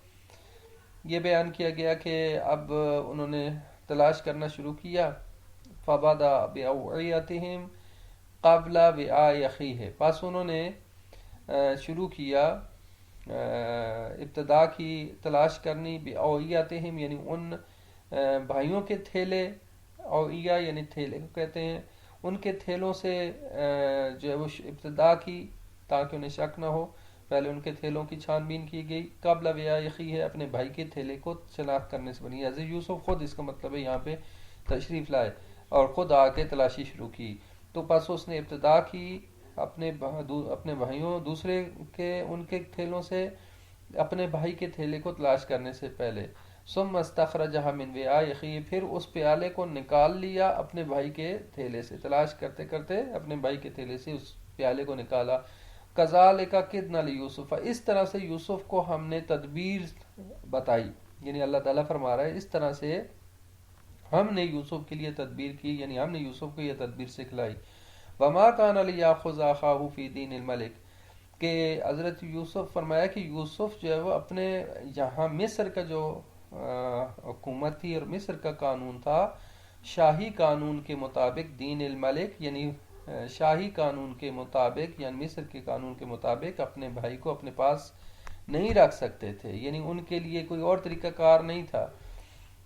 یہ بیان کیا گیا کہ اب انہوں نے تلاش کرنا شروع کیا. فبدا بأوعیتہم قبل وعاء اخیہ پس انہوں نے شروع کیا ابتدا کی تلاش کرنی بأوعیتہم یعنی ان بھائیوں کے تھیلے اوعیہ یعنی تھیلے کو کہتے ہیں ان کے تھیلوں سے جو ہے وہ ابتدا کی تاکہ انہیں شک نہ ہو. پہلے ان کے تھیلوں کی چھان بین کی گئی. قبل وعاء اخیہ اپنے بھائی کے تھیلے کو شناخت کرنے سے بنی. حضرت یوسف خود اس کا مطلب ہے یہاں پہ تشریف لائے اور خود آ کے تلاشی شروع کی. تو پس اس نے ابتدا کی اپنے بھائیوں دوسرے کے ان کے تھیلوں سے اپنے بھائی کے تھیلے کو تلاش کرنے سے پہلے. ثم استخرجها من وعاء اخیہ پھر اس پیالے کو نکال لیا اپنے بھائی کے تھیلے سے. تلاش کرتے کرتے اپنے بھائی کے تھیلے سے اس پیالے کو نکالا. کذالک کدنا لیوسف اس طرح سے یوسف کو ہم نے تدبیر بتائی. یعنی اللہ تعالیٰ فرما رہا ہے اس طرح سے ہم نے یوسف کے لیے تدبیر کی، یعنی ہم نے یوسف کو یہ تدبیر سکھلائی. وما کان لیاخذ اخاہ فی دین الملک، کہ حضرت یوسف فرمایا کہ یوسف جو ہے وہ اپنے یہاں مصر کا جو حکومت تھی اور مصر کا قانون تھا، شاہی قانون کے مطابق، دین الملک یعنی شاہی قانون کے مطابق، یعنی مصر کے قانون کے مطابق اپنے بھائی کو اپنے پاس نہیں رکھ سکتے تھے. یعنی ان کے لیے کوئی اور طریقہ کار نہیں تھا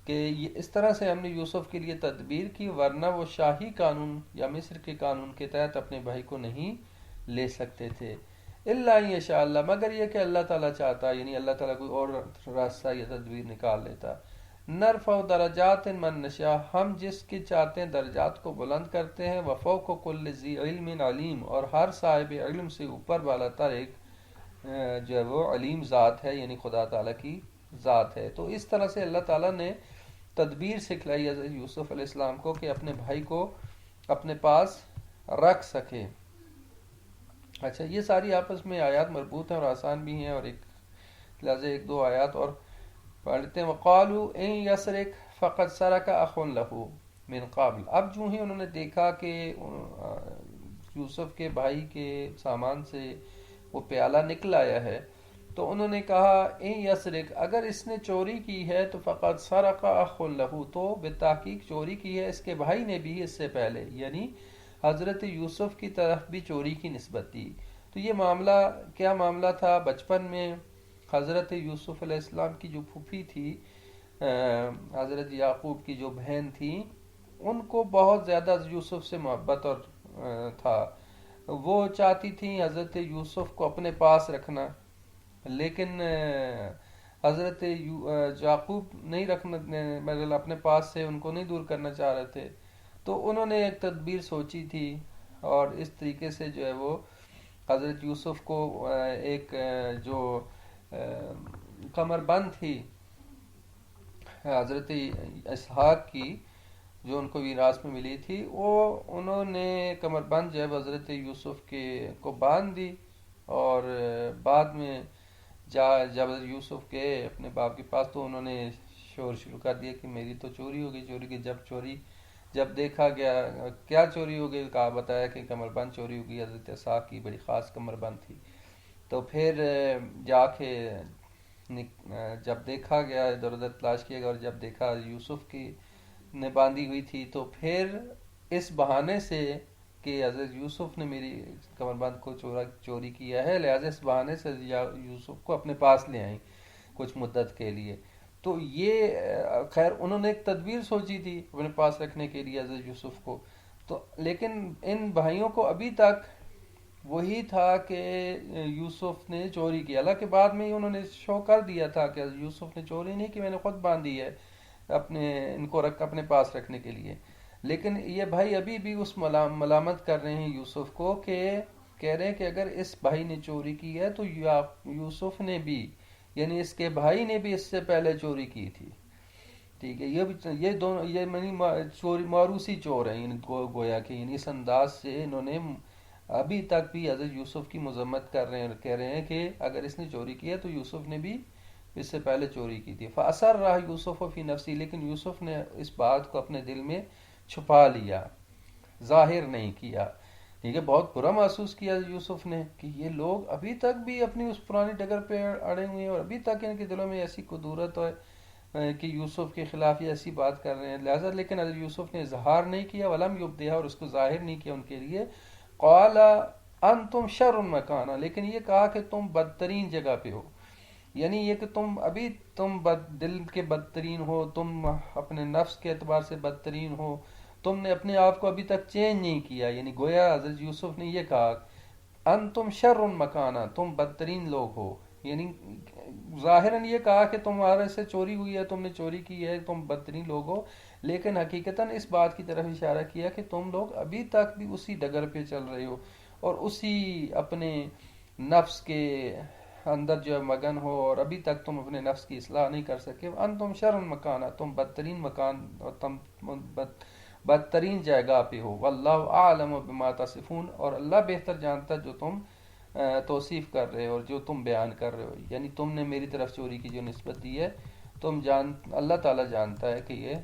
کہ اس طرح سے ہم نے یوسف کے لیے تدبیر کی، ورنہ وہ شاہی قانون یا مصر کے قانون کے تحت اپنے بھائی کو نہیں لے سکتے تھے. الا ان یشاء اللہ، مگر یہ کہ اللہ تعالیٰ چاہتا، یعنی اللہ تعالیٰ کوئی اور راستہ یا تدبیر نکال لیتا. نرفع درجات من نشاء، ہم جس کے چاہتے ہیں درجات کو بلند کرتے ہیں. وفوق کل ذی علم علیم، اور ہر صاحب علم سے اوپر والا تر ایک جو ہے وہ علیم ذات ہے، یعنی خدا تعالیٰ کی ذات ہے. تو اس طرح سے اللہ تعالیٰ نے تدبیر سکھلائی حضرت یوسف علیہ السلام کو کہ اپنے بھائی کو اپنے پاس رکھ سکے. اچھا، یہ ساری آپس میں آیات مربوط ہیں اور آسان بھی ہیں، اور لہذا ایک دو آیات اور پڑھتے ہیں. وقالوا ان یسرق فقد سرق اخ له من قبل، اب جو ہی انہوں نے دیکھا کہ یوسف کے بھائی کے سامان سے وہ پیالہ نکل آیا ہے، تو انہوں نے کہا ان یسرق، اگر اس نے چوری کی ہے تو فقد سرق اخ له، تو بالتحقیق چوری کی ہے اس کے بھائی نے بھی اس سے پہلے، یعنی حضرت یوسف کی طرف بھی چوری کی نسبت دی. تو یہ معاملہ کیا معاملہ تھا؟ بچپن میں حضرت یوسف علیہ السلام کی جو پھوپھی تھی، حضرت یعقوب کی جو بہن تھی، ان کو بہت زیادہ یوسف سے محبت اور تھا. وہ چاہتی تھیں حضرت یوسف کو اپنے پاس رکھنا، لیکن حضرت یعقوب نہیں رکھنا، مطلب اپنے پاس سے ان کو نہیں دور کرنا چاہ رہے تھے. تو انہوں نے ایک تدبیر سوچی تھی، اور اس طریقے سے جو ہے وہ حضرت یوسف کو ایک جو کمر بند تھی حضرت اسحاق کی، جو ان کو وراثت میں ملی تھی، وہ انہوں نے کمر بند جو ہے حضرت یوسف کے کو باندھ دی. اور بعد میں جب یوسف کے اپنے باپ کے پاس، تو انہوں نے شور شروع کر دیا کہ میری تو چوری ہو گئی. جب دیکھا گیا کیا چوری ہو گئی، کہا بتایا کہ کمر بند چوری ہو گئی، حضرت اسحاق کی بڑی خاص کمر بند تھی. تو پھر جا کے جب دیکھا گیا، ادھر ادھر تلاش کیا گیا، اور جب دیکھا یوسف کی نے باندھی ہوئی تھی، تو پھر اس بہانے سے کہ حضرت یوسف نے میری کمر بند کو چوری کیا ہے، لہذا اس بہانے سے یوسف کو اپنے پاس لے آئیں کچھ مدت کے لیے. تو یہ خیر انہوں نے ایک تدبیر سوچی تھی اپنے پاس رکھنے کے لیے حضرت یوسف کو. تو لیکن ان بھائیوں کو ابھی تک وہی تھا کہ یوسف نے چوری کی. حالانکہ بعد میں انہوں نے شو کر دیا تھا کہ یوسف نے چوری نہیں کی، میں نے خود باندھی ہے ان کو اپنے پاس رکھنے کے لیے. لیکن یہ بھائی ابھی بھی اس ملامت کر رہے ہیں یوسف کو، کہ کہہ رہے ہیں کہ اگر اس بھائی نے چوری کی ہے تو یوسف نے بھی، یعنی اس کے بھائی نے بھی اس سے پہلے چوری کی تھی. ٹھیک ہے، یہ دونوں چوری موروثی چور ہیں، یعنی گویا کہ یعنی اس انداز سے انہوں نے ابھی تک بھی حضرت یوسف کی مذمت کر رہے ہیں، اور کہہ رہے ہیں کہ اگر اس نے چوری کی ہے تو یوسف نے بھی اس سے پہلے چوری کی تھی. فَأَسَرَّهُ يُوسُفُ فِي نَفْسِهِ، لیکن یوسف نے اس بات کو اپنے دل میں چھپا لیا، ظاہر نہیں کیا. ٹھیک ہے، بہت برا محسوس کیا یوسف نے کہ یہ لوگ ابھی تک بھی اپنی اس پرانی ڈگر پہ اڑے ہوئے ہیں، اور ابھی تک ان کے دلوں میں ایسی قدورت ہے کہ یوسف کے خلاف یہ ایسی بات کر رہے ہیں. لہذا لیکن حضرت یوسف نے اظہار نہیں کیا، وَلَمْ يُبْدِهَا، اور اس کو ظاہر نہیں کیا ان کے لیے. قَالَ أَنْتُمْ شَرٌّ مَكَانًا، لیکن یہ کہا کہ تم بدترین جگہ پہ ہو، یعنی یہ کہ تم دل کے بدترین ہو، تم اپنے نفس کے اعتبار سے بدترین ہو، تم نے اپنے آپ کو ابھی تک چینج نہیں کیا. یعنی گویا حضرت یوسف نے یہ کہا انتم شر مکانا، تم بدترین لوگ ہو. یعنی ظاہراً یہ کہا کہ تمہارے سے چوری ہوئی ہے، تم نے چوری کی ہے، تم بدترین لوگ ہو، لیکن حقیقتاً اس بات کی طرف اشارہ کیا کہ تم لوگ ابھی تک بھی اسی ڈگر پہ چل رہے ہو، اور اسی اپنے نفس کے اندر جو ہے مگن ہو، اور ابھی تک تم اپنے نفس کی اصلاح نہیں کر سکے. انتم شر مکانا، تم بدترین مکان اور تم بدترین جگہ پہ ہو. واللہ اعلم بما تصفون، اور اللہ بہتر جانتا جو تم توصیف کر رہے ہو اور جو تم بیان کر رہے ہو. یعنی تم نے میری طرف چوری کی جو نسبت دی ہے، اللہ تعالیٰ جانتا ہے کہ یہ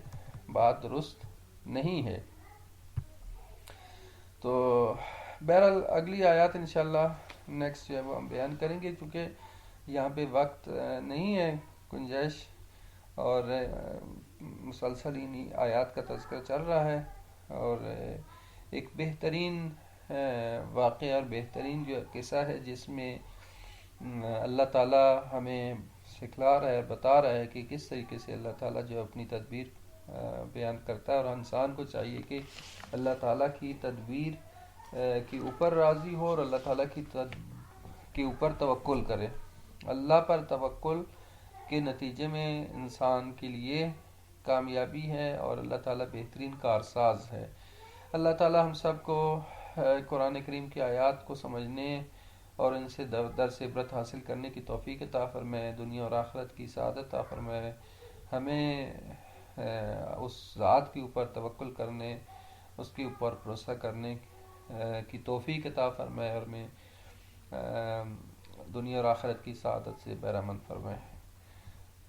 بات درست نہیں ہے۔ تو بہرحال اگلی آیات انشاءاللہ نیکسٹ جو ہے وہ ہم بیان کریں گے، چونکہ یہاں پہ وقت نہیں ہے گنجائش، اور مسلسل انہی آیات کا تذکرہ چل رہا ہے، اور ایک بہترین واقعہ اور بہترین جو قصہ ہے جس میں اللہ تعالیٰ ہمیں سکھلا رہا ہے، بتا رہا ہے کہ کس طریقے سے اللہ تعالیٰ جو اپنی تدبیر بیان کرتا ہے، اور انسان کو چاہیے کہ اللہ تعالیٰ کی تدبیر کے اوپر راضی ہو اور اللہ تعالیٰ کے اوپر توکل کرے۔ اللہ پر توکل کے نتیجے میں انسان کے لیے کامیابی ہے، اور اللہ تعالیٰ بہترین کارساز ہے۔ اللہ تعالیٰ ہم سب کو قرآن کریم کی آیات کو سمجھنے اور ان سے درس عبرت حاصل کرنے کی توفیق عطا فرمائے، دنیا اور آخرت کی سعادت عطا فرمائے، ہمیں اس ذات کے اوپر توکل کرنے، اس کے اوپر بھروسہ کرنے کی توفیق عطا فرمائے، اور ہمیں دنیا اور آخرت کی سعادت سے بہرہ مند فرمائے۔